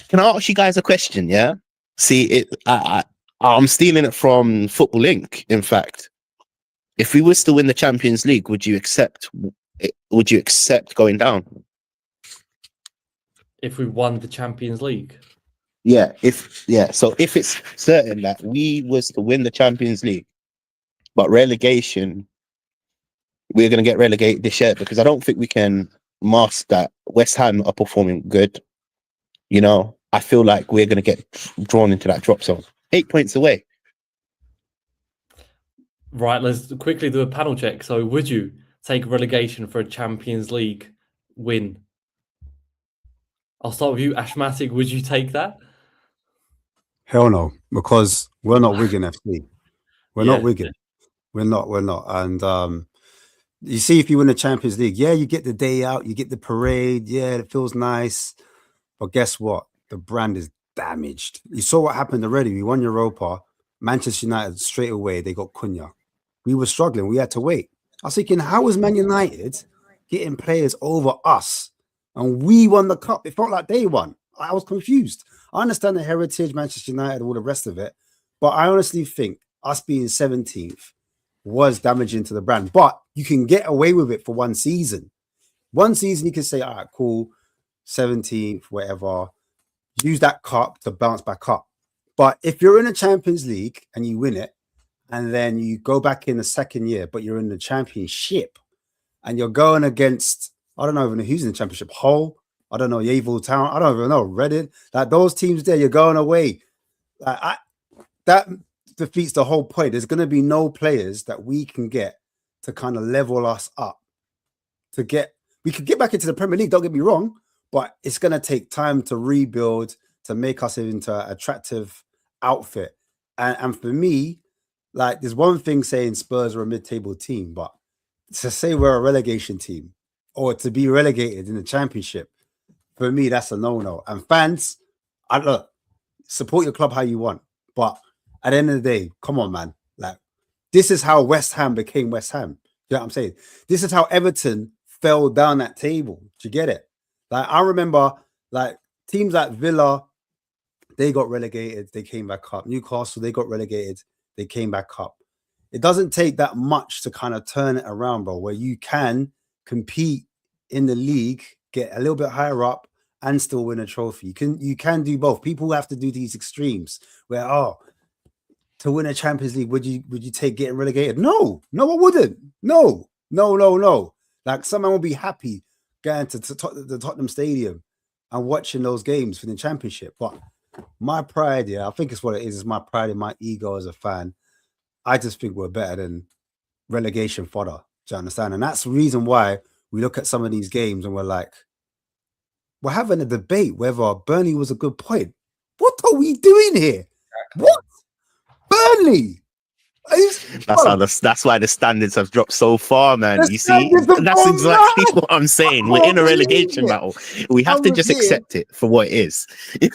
can I ask you guys a question? Yeah. See, I'm stealing it from Football Link. In fact, if we were to win the Champions League, would you accept going down? If we won the Champions League. So if it's certain that we was to win the Champions League, but relegation, we're going to get relegated this year, because I don't think we can mask that West Ham are performing good. You know, I feel like we're going to get drawn into that drop zone. 8 points away. Right, let's quickly do a panel check. So would you take relegation for a Champions League win? I'll start with you, Ashmatic. Would you take that? Hell no, because we're not Wigan FC. We're not Wigan. We're not. And you see, if you win the Champions League, yeah, you get the day out, you get the parade, yeah, it feels nice. But guess what? The brand is damaged. You saw what happened already. We won Europa. Manchester United straight away, they got Cunha. We were struggling. We had to wait. I was thinking, how is Man United getting players over us? And we won the cup. It felt like they won. I was confused. I understand the heritage, Manchester United, all the rest of it. But I honestly think us being 17th was damaging to the brand. But you can get away with it for one season. One season, you can say, all right, cool, 17th, whatever. Use that cup to bounce back up. But if you're in a Champions League and you win it, and then you go back in the second year, but you're in the Championship, and you're going against, I don't know even who's in the Championship, Hull, I don't know, Yeovil Town, I don't even know, Reading, like those teams there, you're going away. That defeats the whole point. There's going to be no players that we can get to kind of level us up. We could get back into the Premier League, don't get me wrong, but it's going to take time to rebuild, to make us into an attractive outfit. And for me, like, there's one thing saying Spurs are a mid-table team, but to say we're a relegation team or to be relegated in the Championship, for me, that's a no-no. And fans, look, support your club how you want, but at the end of the day, come on, man. Like, this is how West Ham became West Ham. You know what I'm saying? This is how Everton fell down that table. Do you get it? Like, I remember, like, teams like Villa, they got relegated, they came back up. Newcastle, they got relegated, they came back up. It doesn't take that much to kind of turn it around, bro, where you can compete in the league, get a little bit higher up, and still win a trophy. You can do both. People have to do these extremes where, to win a Champions League, would you take getting relegated? No, I wouldn't. No. Like, someone will be happy going to the Tottenham Stadium and watching those games for the Championship. But my pride, I think it's what it is my pride and my ego as a fan. I just think we're better than relegation fodder. Do you understand? And that's the reason why we look at some of these games and we're like, we're having a debate whether Burnley was a good point. What are we doing here? What? Burnley? That's why the standards have dropped so far, man. You see, that's exactly what I'm saying. We're in a relegation battle. We have to just accept it for what it is.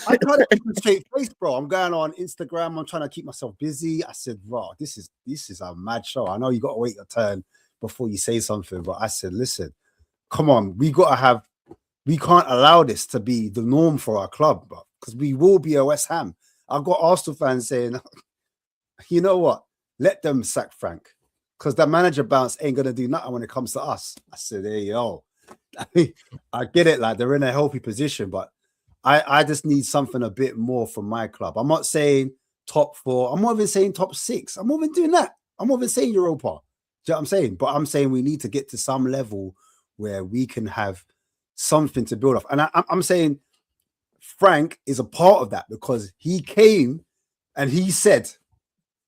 I try to keep a straight face, bro. I'm going on Instagram. I'm trying to keep myself busy. I said, bro, this is a mad show. I know you got to wait your turn before you say something, but I said, listen, come on, we can't allow this to be the norm for our club, bro, because we will be a West Ham. I've got Arsenal fans saying, you know what? Let them sack Franc, because that manager bounce ain't going to do nothing when it comes to us. I said, hey, yo, I get it. Like, they're in a healthy position, but I just need something a bit more from my club. I'm not saying top 4. I'm not even saying top 6. I'm not even doing that. I'm not even saying Europa. Do you know what I'm saying? But I'm saying we need to get to some level where we can have something to build off. And I'm saying Franc is a part of that, because he came and he said,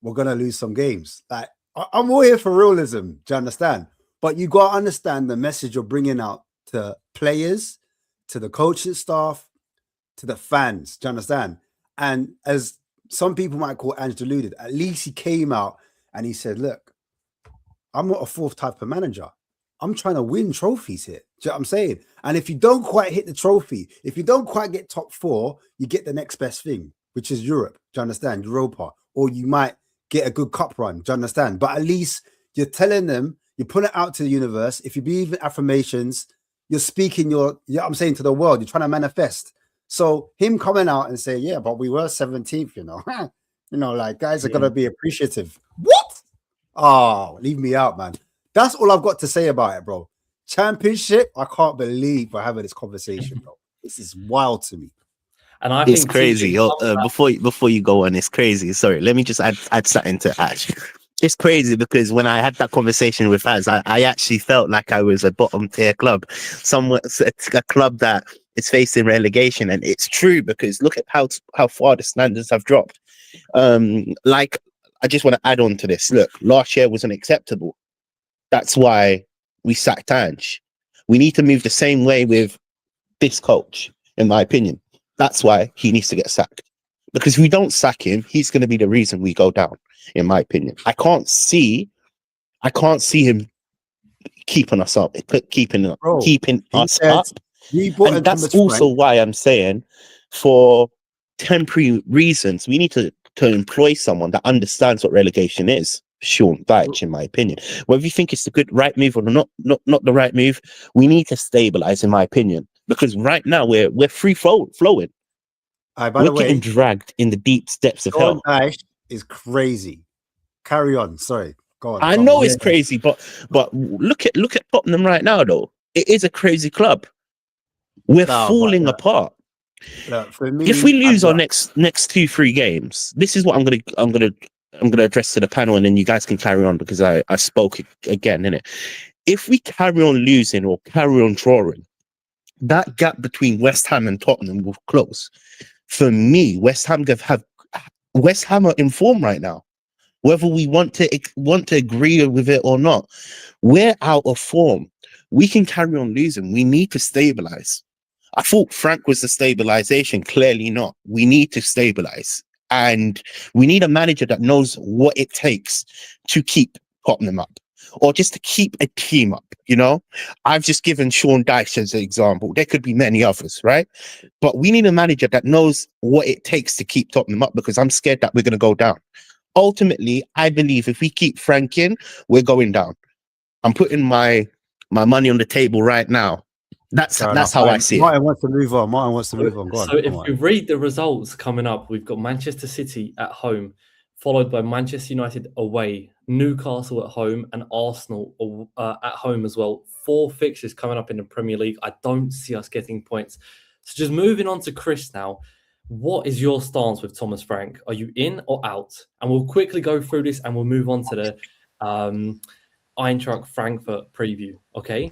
we're going to lose some games. Like, I'm all here for realism. Do you understand? But you got to understand the message you're bringing out to players, to the coaching staff, to the fans. Do you understand? And as some people might call Ange deluded, at least he came out and he said, look, I'm not a 4th type of manager. I'm trying to win trophies here. Do you know what I'm saying? And if you don't quite hit the trophy, if you don't quite get top 4, you get the next best thing, which is Europe. Do you understand? Europa. Or you might get a good cup run. Do you understand? But at least you're telling them, you put it out to the universe. If you believe in affirmations, you're speaking you know what I'm saying, to the world. You're trying to manifest. So him coming out and saying, yeah, but we were 17th, like, guys are going to be appreciative. What? Oh, leave me out, man. That's all I've got to say about it, bro. Championship, I can't believe we're having this conversation, bro. This is wild to me. And I It's think crazy. TJ Before you go on, it's crazy. Sorry, let me just add something to Ash. It's crazy because when I had that conversation with Az, I actually felt like I was a bottom tier club, somewhat a club that is facing relegation, and it's true because look at how far the standards have dropped. Like I just want to add on to this. Look, last year wasn't acceptable. That's why we sacked Ange. We need to move the same way with this coach, in my opinion. That's why he needs to get sacked. Because if we don't sack him, he's going to be the reason we go down, in my opinion. I can't see him keeping us up, keeping us up. And that's also why I'm saying, for temporary reasons, we need to employ someone that understands what relegation is. Sean Dyche, in my opinion. Whether you think it's the good right move or not the right move, we need to stabilize, in my opinion. Because right now we're free flowing. By We're the way, getting dragged in the deep depths of hell. Dyche is crazy. Carry on. Sorry. Go on. I know it's crazy, but look at Tottenham right now, though. It is a crazy club. We're falling apart. For me, If we lose our next 2-3 games, this is what I'm gonna address to the panel, and then you guys can carry on because I spoke again, innit? If we carry on losing or carry on drawing, that gap between West Ham and Tottenham will close. For me, West Ham are in form right now. Whether we want to agree with it or not, we're out of form. We can carry on losing. We need to stabilize. I thought Franc was the stabilization. Clearly not. We need to stabilize. And we need a manager that knows what it takes to keep Tottenham up, or just to keep a team up, you know? I've just given Sean Dyche as an example. There could be many others, right? But we need a manager that knows what it takes to keep Tottenham up, because I'm scared that we're going to go down. Ultimately, I believe if we keep Franc in, we're going down. I'm putting my money on the table right now. That's how I see it. Martin wants to move on. Go on. So if we read the results coming up, we've got Manchester City at home, followed by Manchester United away, Newcastle at home, and Arsenal at home as well. 4 fixtures coming up in the Premier League. I don't see us getting points. So just moving on to Chris now. What is your stance with Thomas Frank? Are you in or out? And we'll quickly go through this and we'll move on to the Eintracht Frankfurt preview. Okay.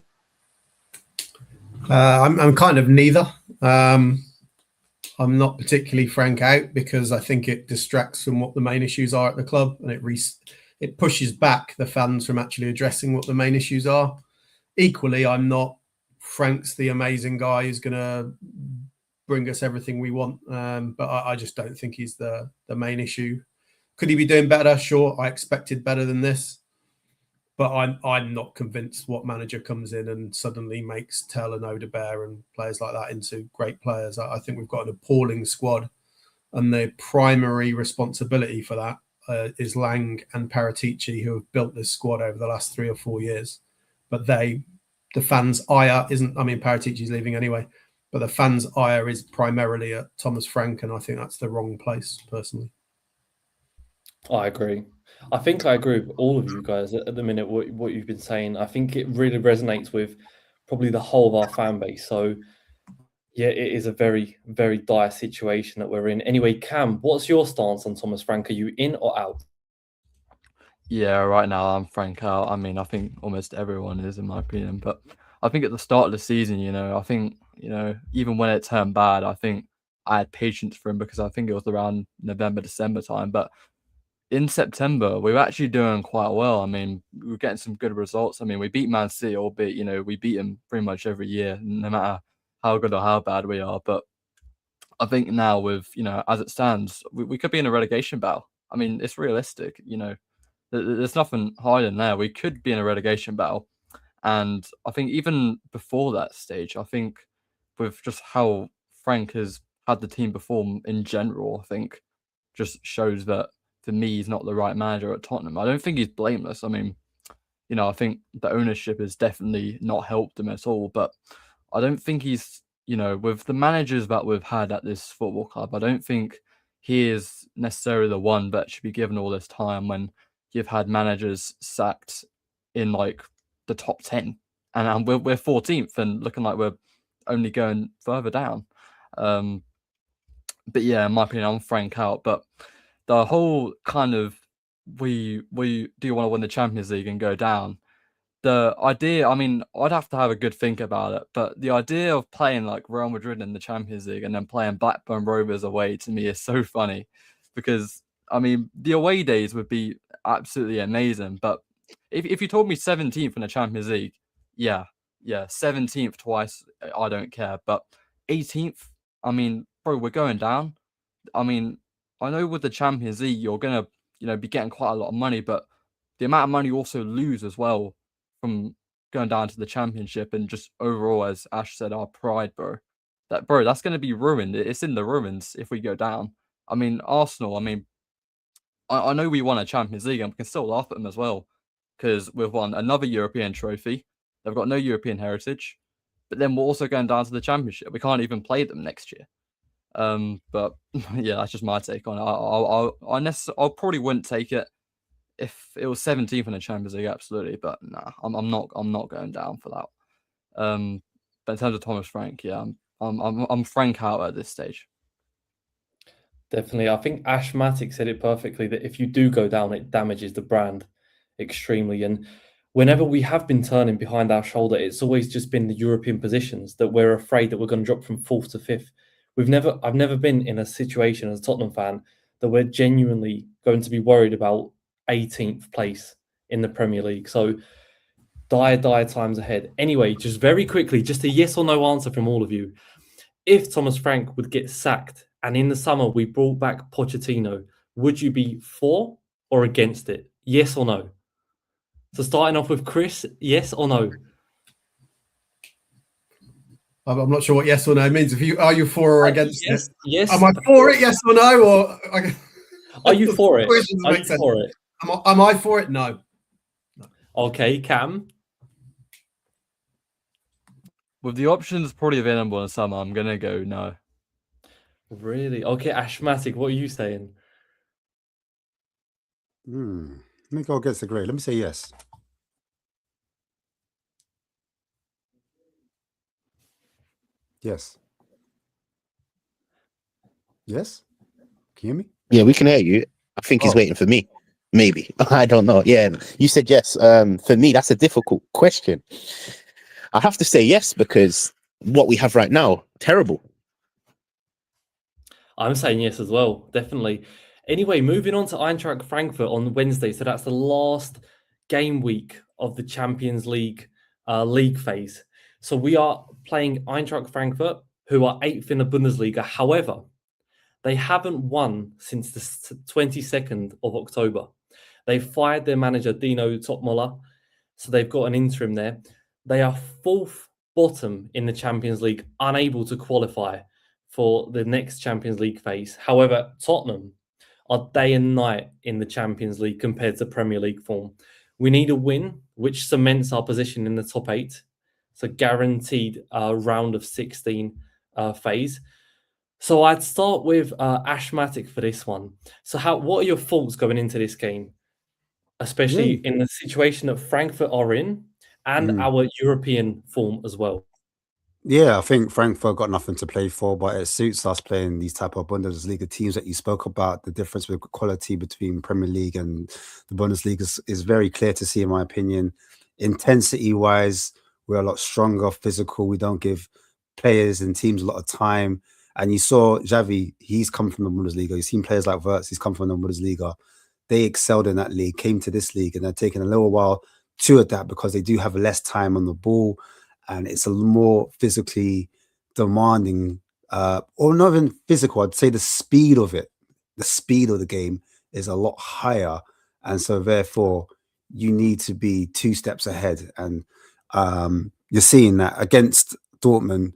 I'm kind of neither. I'm not particularly Frank out because I think it distracts from what the main issues are at the club, and it pushes back the fans from actually addressing what the main issues are. Equally, I'm not Frank's the amazing guy who's going to bring us everything we want, but I just don't think he's the main issue. Could he be doing better? Sure, I expected better than this. But I'm not convinced what manager comes in and suddenly makes Tell and Odebear and players like that into great players. I think we've got an appalling squad, and the primary responsibility for that is Lang and Paratici, who have built this squad over the last 3 or 4 years. But the fans' ire isn't. I mean, Paratici's leaving anyway, but the fans' ire is primarily at Thomas Frank, and I think that's the wrong place, personally. I agree. I think I agree with all of you guys at the minute, what you've been saying. I think it really resonates with probably the whole of our fan base. So, yeah, it is a very, very dire situation that we're in. Anyway, Cam, what's your stance on Thomas Frank? Are you in or out? Yeah, right now I'm Frank out. I mean, I think almost everyone is, in my opinion. But I think at the start of the season, I think, even when it turned bad, I think I had patience for him because I think it was around November, December time. But in September, we were actually doing quite well. I mean, we were getting some good results. I mean, we beat Man City, albeit, we beat them pretty much every year, no matter how good or how bad we are. But I think now with, as it stands, we could be in a relegation battle. I mean, it's realistic, there's nothing hiding there. We could be in a relegation battle. And I think even before that stage, I think with just how Frank has had the team perform in general, I think just shows that for me, he's not the right manager at Tottenham. I don't think he's blameless. I mean, I think the ownership has definitely not helped him at all. But I don't think he's, with the managers that we've had at this football club, I don't think he is necessarily the one that should be given all this time when you've had managers sacked in like the top 10. And we're 14th and looking like we're only going further down. But yeah, in my opinion, I'm Frank out. But the whole kind of we do want to win the Champions League and go down. The idea, I mean, I'd have to have a good think about it, but the idea of playing like Real Madrid in the Champions League and then playing Blackburn Rovers away to me is so funny because, I mean, the away days would be absolutely amazing. But if you told me 17th in the Champions League, yeah, 17th twice, I don't care. But 18th, I mean, bro, we're going down. I mean, I know with the Champions League, you're going to, be getting quite a lot of money, but the amount of money you also lose as well from going down to the Championship and just overall, as Ash said, our pride, bro. That's going to be ruined. It's in the ruins if we go down. I mean, Arsenal, I know we won a Champions League and we can still laugh at them as well because we've won another European trophy. They've got no European heritage, but then we're also going down to the Championship. We can't even play them next year. But yeah, that's just my take on it. I probably wouldn't take it if it was 17th in the Champions League, absolutely. But nah, I'm not going down for that. But in terms of Thomas Frank, yeah, I'm Frank out at this stage. Definitely. I think Ashmatic said it perfectly that if you do go down, it damages the brand extremely. And whenever we have been turning behind our shoulder, it's always just been the European positions that we're afraid that we're going to drop from 4th to 5th. I've never been in a situation as a Tottenham fan that we're genuinely going to be worried about 18th place in the Premier League. So dire times ahead. Anyway, just very quickly, just a yes or no answer from all of you. If Thomas Frank would get sacked and in the summer we brought back Pochettino, would you be for or against it? Yes or no? So starting off with Chris, yes or no? I'm not sure what yes or no means. Are you for or against it? Yes. Am I for it? Yes or no? Or are you for it? Are you for it? Am I for it? No. Okay, Cam. With the options probably available in the summer, I'm gonna go no. Really? Okay, Ashmatic, what are you saying? Let me go against the grain. Let me say yes. Yes. Yes? Can you hear me? Yeah, we can hear you. I think he's waiting for me. Maybe. I don't know. Yeah, you said yes. For me, that's a difficult question. I have to say yes because what we have right now, terrible. I'm saying yes as well, definitely. Anyway, moving on to Eintracht Frankfurt on Wednesday. So that's the last game week of the Champions League league phase. So we are playing Eintracht Frankfurt, who are 8th in the Bundesliga. However, they haven't won since the 22nd of October. They fired their manager, Dino Topmola, so they've got an interim there. They are 4th bottom in the Champions League, unable to qualify for the next Champions League phase. However, Tottenham are day and night in the Champions League compared to Premier League form. We need a win, which cements our position in the top 8. It's a guaranteed round of 16 phase. So I'd start with Ashmatic for this one. So what are your thoughts going into this game, especially in the situation that Frankfurt are in and our European form as well? Yeah, I think Frankfurt got nothing to play for, but it suits us playing these type of Bundesliga teams that you spoke about. The difference with quality between Premier League and the Bundesliga is very clear to see, in my opinion. Intensity-wise, we're a lot stronger, physical. We don't give players and teams a lot of time. And you saw Xavi, he's come from the Bundesliga. You've seen players like Wirtz, he's come from the Bundesliga. They excelled in that league, came to this league, and they're taking a little while to adapt because they do have less time on the ball. And it's a more physically demanding, or not even physical. I'd say the speed of it, the speed of the game is a lot higher. And so therefore, you need to be 2 steps ahead. And you're seeing that against Dortmund,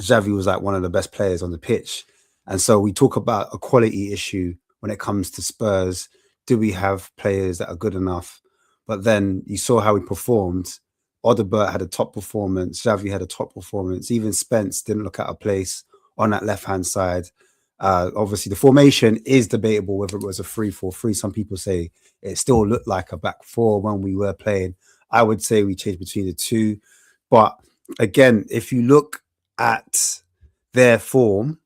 Xavi was like one of the best players on the pitch. And so we talk about a quality issue when it comes to Spurs. Do we have players that are good enough? But then you saw how he performed. Odegaard had a top performance. Xavi had a top performance. Even Spence didn't look out of place on that left-hand side. Obviously, the formation is debatable whether it was a 3-4-3. Some people say it still looked like a back 4 when we were playing. I would say we changed between the two. But again, if you look at their form,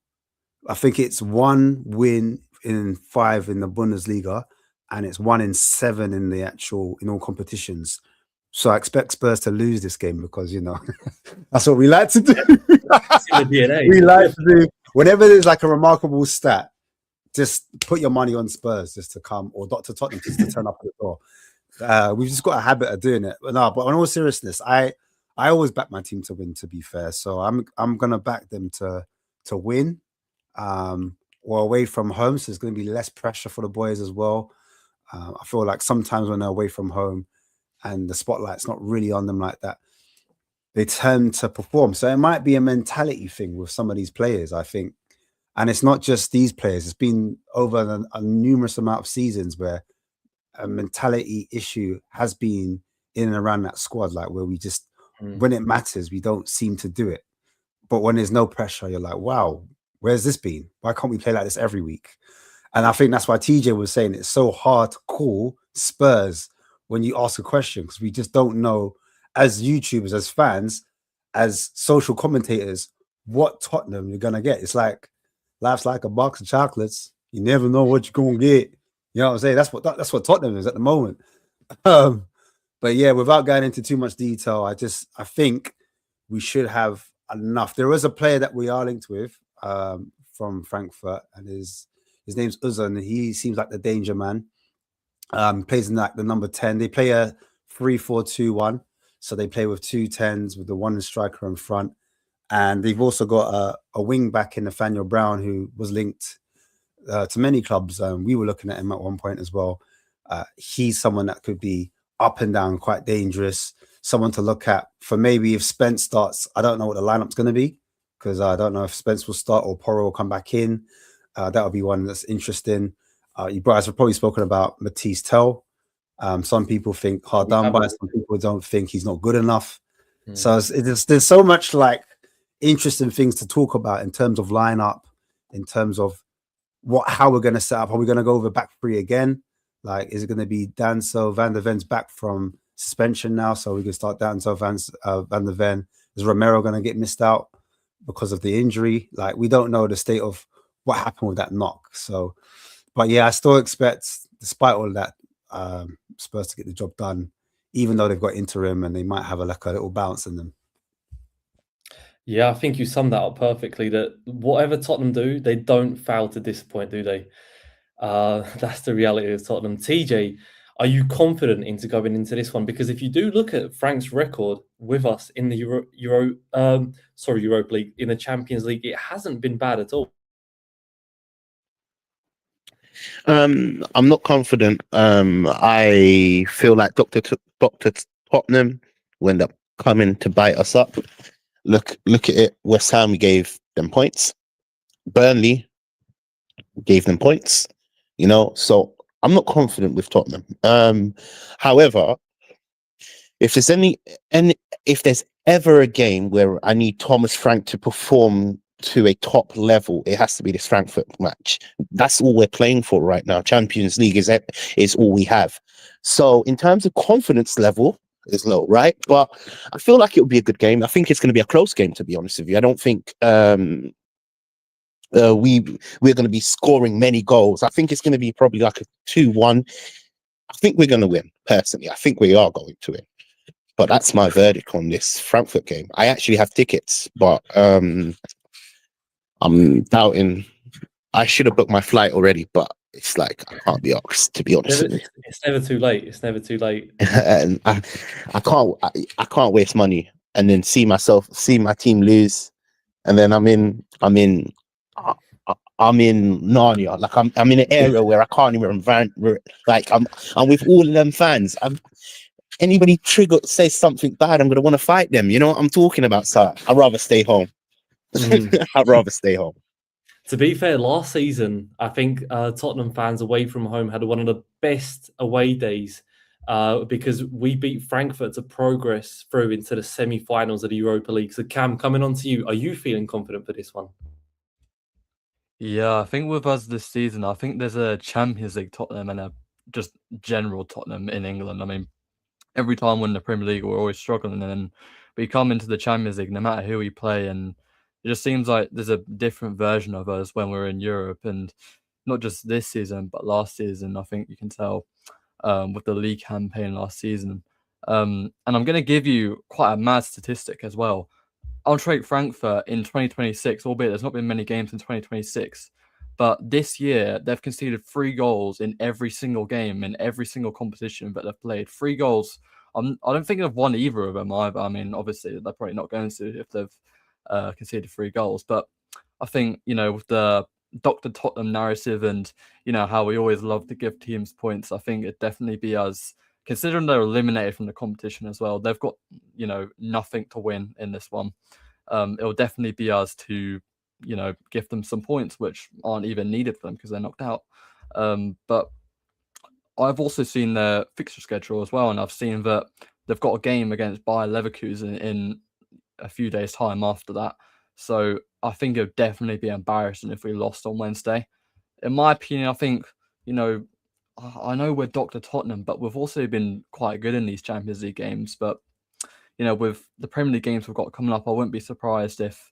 I think it's 1 win in 5 in the Bundesliga, and it's 1 in 7 in all competitions. So I expect Spurs to lose this game because, that's what we like to do. We like to do whenever there's like a remarkable stat, just put your money on Spurs just to come, or Dr. Tottenham just to turn up at the door. We've just got a habit of doing it. But no, but in all seriousness, I always back my team to win, to be fair. So I'm gonna back them to win. Or away from home, so there's going to be less pressure for the boys as well. I feel like sometimes when they're away from home and the spotlight's not really on them like that, they tend to perform. So it might be a mentality thing with some of these players, I think. And it's not just these players. It's been over a numerous amount of seasons where a mentality issue has been in and around that squad, like where we just, when it matters, we don't seem to do it. But when there's no pressure, you're like, wow, where's this been? Why can't we play like this every week? And I think that's why Teejay was saying it's so hard to call Spurs when you ask a question, because we just don't know, as YouTubers, as fans, as social commentators, what Tottenham you're going to get. It's like, life's like a box of chocolates. You never know what you're going to get. You know what I'm saying? That's what Tottenham is at the moment. But yeah, without going into too much detail, I think we should have enough. There is a player that we are linked with, from Frankfurt, and his name's Uzun. He seems like the danger man. Plays in like the number 10. They play a 3-4-2-1, so they play with 2 10s with the one striker in front, and they've also got a wing back in Nathaniel Brown, who was linked to many clubs. We were looking at him at one point as well. He's someone that could be up and down, quite dangerous. Someone to look at for maybe if Spence starts. I don't know what the lineup's going to be, because I don't know if Spence will start or Porro will come back in. That would be one that's interesting. You guys have probably spoken about Matisse Tell. Some people think hard done by. Some people don't think he's not good enough. So there's so much like interesting things to talk about in terms of lineup, in terms of how we're going to set up. Are we going to go over back 3 again? Like, is it going to be Danso, Van der Ven's back from suspension now, so we can start Danso, Van der Ven? Is Romero going to get missed out because of the injury? Like, we don't know the state of what happened with that knock. So, but yeah, I still expect, despite all of that, Spurs to get the job done, even though they've got interim and they might have a little bounce in them. Yeah, I think you summed that up perfectly, that whatever Tottenham do, they don't fail to disappoint, do they? That's the reality of Tottenham. Teejay, are you confident into going into this one? Because if you do look at Frank's record with us in the Europa League, in the Champions League, it hasn't been bad at all. I'm not confident. I feel like Dr. Tottenham will end up coming to bite us up. Look at it. West Ham, we gave them points. Burnley gave them points. So I'm not confident with Tottenham. However, if there's ever a game where I need Thomas Frank to perform to a top level, it has to be this Frankfurt match. That's all we're playing for right now. Champions League is all we have. So in terms of confidence level, it's low, right? But I feel like it'll be a good game. I think it's going to be a close game, to be honest with you. I don't think we're going to be scoring many goals. I think it's going to be probably like a 2-1. I think we're going to win, personally. I think we are going to win. But that's my verdict on this Frankfurt game. I actually have tickets, but I'm doubting. I should have booked my flight already, but it's like I can't be asked, to be honest. It's never too late. It's never too late. And I can't waste money and then see my team lose, and then I'm in Narnia. Like I'm in an area where I can't even like I'm with all of them fans. Anybody says something bad, I'm gonna want to fight them. You know what I'm talking about? So I'd rather stay home. I'd rather stay home. To be fair, last season, I think Tottenham fans away from home had one of the best away days because we beat Frankfurt to progress through into the semi-finals of the Europa League. So Cam, coming on to you, are you feeling confident for this one? Yeah, I think with us this season, I think there's a Champions League Tottenham and a just general Tottenham in England. I mean, every time we're in the Premier League, we're always struggling, and then we come into the Champions League, no matter who we play, and It just seems like there's a different version of us when we're in Europe, and not just this season, but last season. I think you can tell with the league campaign last season. And I'm going to give you quite a mad statistic as well. Eintracht Frankfurt in 2026, albeit there's not been many games in 2026, but this year they've conceded 3 goals in every single game in every single competition that they've played. 3 goals. I don't think they've won either of them either. I mean, obviously they're probably not going to if they've conceded 3 goals. But I think, with the Dr. Tottenham narrative and, how we always love to give teams points, I think it'd definitely be us, considering they're eliminated from the competition as well. They've got, nothing to win in this one. It'll definitely be us to, give them some points, which aren't even needed for them because they're knocked out. But I've also seen their fixture schedule as well, and I've seen that they've got a game against Bayer Leverkusen in a few days' time after that. So I think it would definitely be embarrassing if we lost on Wednesday. In my opinion, I think, I know we're Dr. Tottenham, but we've also been quite good in these Champions League games. But, with the Premier League games we've got coming up, I wouldn't be surprised if,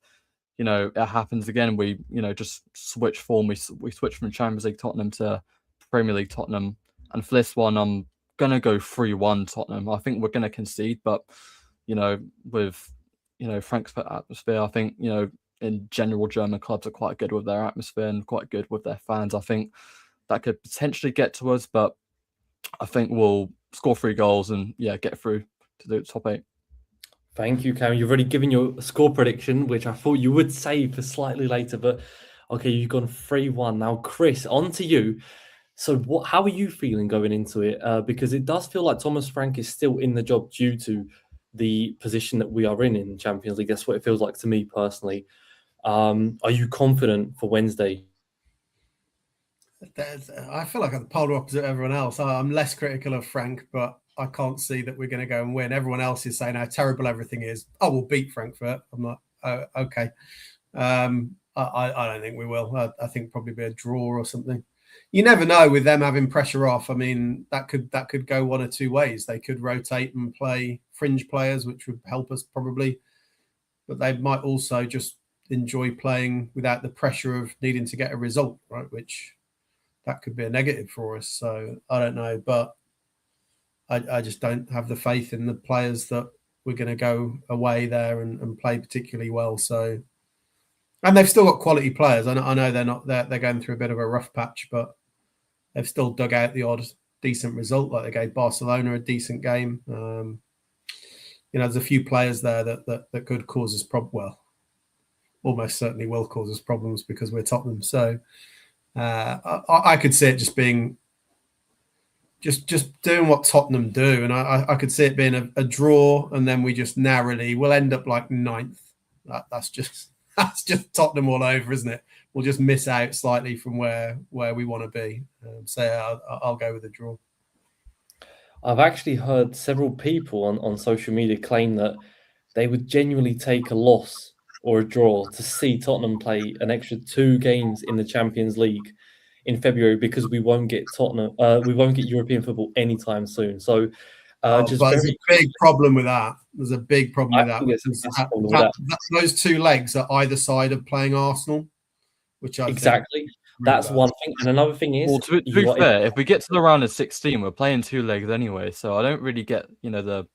it happens again. We, just switch form. We switch from Champions League Tottenham to Premier League Tottenham. And for this one, I'm going to go 3-1 Tottenham. I think we're going to concede, but, with, Frankfurt atmosphere, I think, in general, German clubs are quite good with their atmosphere and quite good with their fans. I think that could potentially get to us, but I think we'll score 3 goals and, get through to the top 8. Thank you, Cam. You've already given your score prediction, which I thought you would save for slightly later, but okay, you've gone 3-1. Now, Chris, on to you. So how are you feeling going into it? Because it does feel like Thomas Frank is still in the job due to the position that we are in Champions League. That's what it feels like to me personally. Are you confident for Wednesday? I feel like I'm the polar opposite of everyone else. I'm less critical of Frank, but I can't see that we're going to go and win. Everyone else is saying how terrible everything is. Oh, we'll beat Frankfurt. I'm like, oh, okay. I don't think we will. I think probably be a draw or something. You never know with them having pressure off. I mean, that could go one or two ways. They could rotate and play fringe players, which would help us probably. But they might also just enjoy playing without the pressure of needing to get a result, right? Which that could be a negative for us. So I don't know, but I just don't have the faith in the players that we're going to go away there and play particularly well. So, and they've still got quality players. I know they're going through a bit of a rough patch, but they've still dug out the odd decent result. Like they gave Barcelona a decent game. There's a few players there that could cause us well, almost certainly will cause us problems because we're Tottenham. So I could see it just being just doing what Tottenham do, and I could see it being a draw, and then we just we'll end up like 9th. That's just Tottenham all over, isn't it? We'll just miss out slightly from where we want to be. I'll go with a draw. I've actually heard several people on social media claim that they would genuinely take a loss or a draw to see Tottenham play an extra 2 games in the Champions League in February because we won't get European football anytime soon. So there's a big problem with that. There's a big problem with that. Those 2 legs are either side of playing Arsenal, which I exactly. Think that's one thing. And another thing is, well, to be fair, if we get to the round of 16, we're playing 2 legs anyway. So I don't really get, the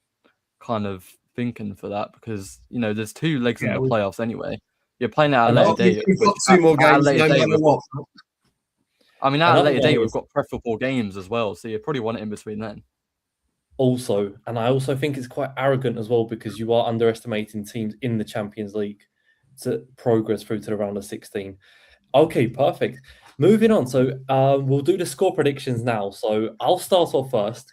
kind of thinking for that because, there's 2 legs in the playoffs anyway. You're playing at a later date. We've got 2 more games, no matter what. I mean, at a later date, we've got preferable games as well. So you probably want it in between then. Also, and I also think it's quite arrogant as well because you are underestimating teams in the Champions League to progress through to the round of 16. Okay, perfect. Moving on. So we'll do the score predictions now. So I'll start off first.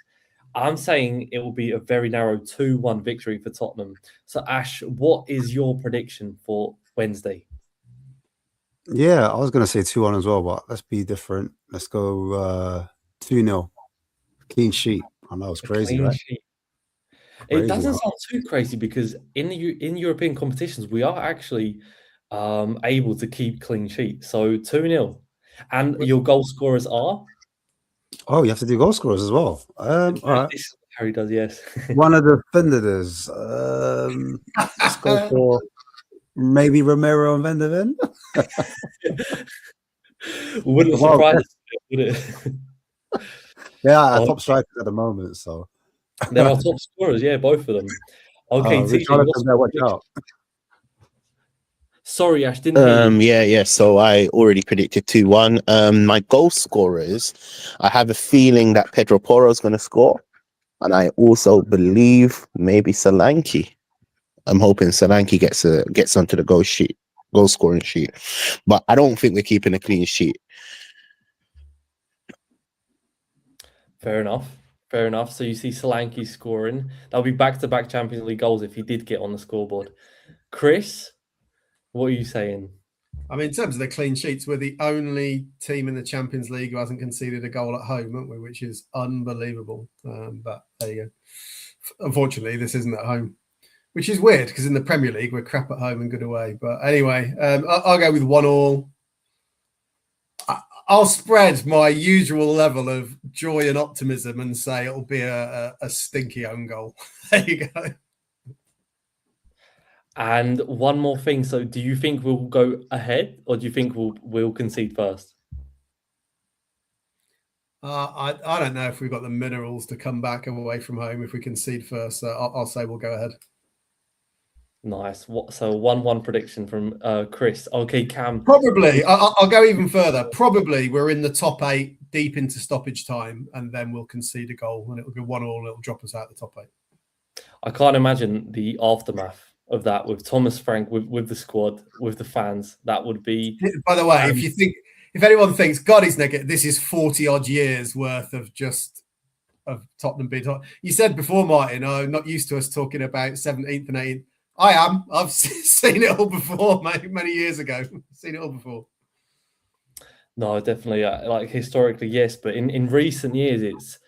I'm saying it will be a very narrow 2-1 victory for Tottenham. So Ash, what is your prediction for Wednesday? Yeah, I was going to say 2-1 as well, but let's be different. Let's go 2-0. Clean sheet. I know it's crazy, right? It doesn't sound too crazy because in European competitions, we are actually able to keep clean sheets. So 2-0. And your goal scorers are? Oh, you have to do goal scorers as well. All right. Harry does, yes. One of the defenders. Let's go for Maybe Romero and Van der Ven. Wouldn't Well, surprise us, would it? They are our Oh, top strikers at the moment. So they're our top scorers, yeah, both of them. Okay, TJ, Richarlison, better watch out. Sorry, Ash, didn't hear you. Yeah. So I already predicted 2-1. My goal scorers, I have a feeling that Pedro Porro's going to score, and I also believe maybe Solanke. I'm hoping Solanke gets onto the goal scoring sheet, but I don't think we're keeping a clean sheet. Fair enough. Fair enough. So you see Solanke scoring. That'll be back-to-back Champions League goals if he did get on the scoreboard. Chris, what are you saying? I mean, in terms of the clean sheets, we're the only team in the Champions League who hasn't conceded a goal at home, aren't we? Which is unbelievable. But there you go. Unfortunately, this isn't at home, which is weird because in the Premier League, we're crap at home and good away. But anyway, I'll go with 1-1. I'll spread my usual level of joy and optimism and say it'll be a stinky own goal. There you go. And one more thing. So do you think we'll go ahead or do you think we'll concede first? I don't know if we've got the minerals to come back away from home if we concede first. So I'll say we'll go ahead. Nice. So 1-1 prediction from Chris. Okay, Cam. Probably. I'll go even further. Probably we're in the top 8 deep into stoppage time and then we'll concede a goal and it'll go 1-1. It'll drop us out the top 8. I can't imagine the aftermath of that with Thomas Frank, with the squad, with the fans. That would be. By the way, if anyone thinks, God, he's negative, this is 40 odd years worth of Tottenham being Tottenham. You said before, Martin, I'm not used to us talking about 17th and 18th. I am. I've seen it all before, many years ago. Seen it all before. No, definitely. Like historically, yes, but in recent years,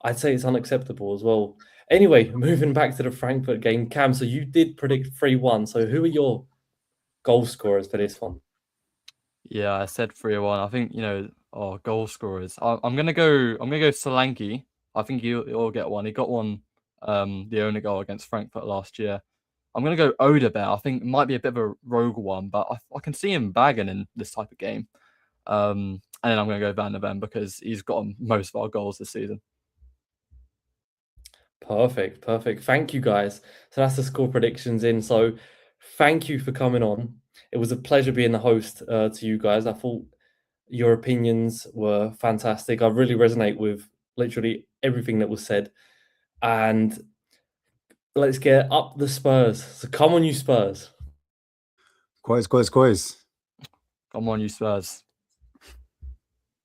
I'd say it's unacceptable as well. Anyway, moving back to the Frankfurt game, Cam. So you did predict 3-1. So who are your goal scorers for this one? Yeah, I said 3-1. I think goal scorers. I'm gonna go Solanke. I think he'll get one. He got one. The only goal against Frankfurt last year. I'm going to go Odebear. I think it might be a bit of a rogue one, but I can see him bagging in this type of game. And then I'm going to go Van der Ven because he's got most of our goals this season. Perfect. Thank you, guys. So that's the score predictions in. So thank you for coming on. It was a pleasure being the host to you guys. I thought your opinions were fantastic. I really resonate with literally everything that was said. And let's get up the Spurs. So come on, you Spurs. COYS. Come on, you Spurs.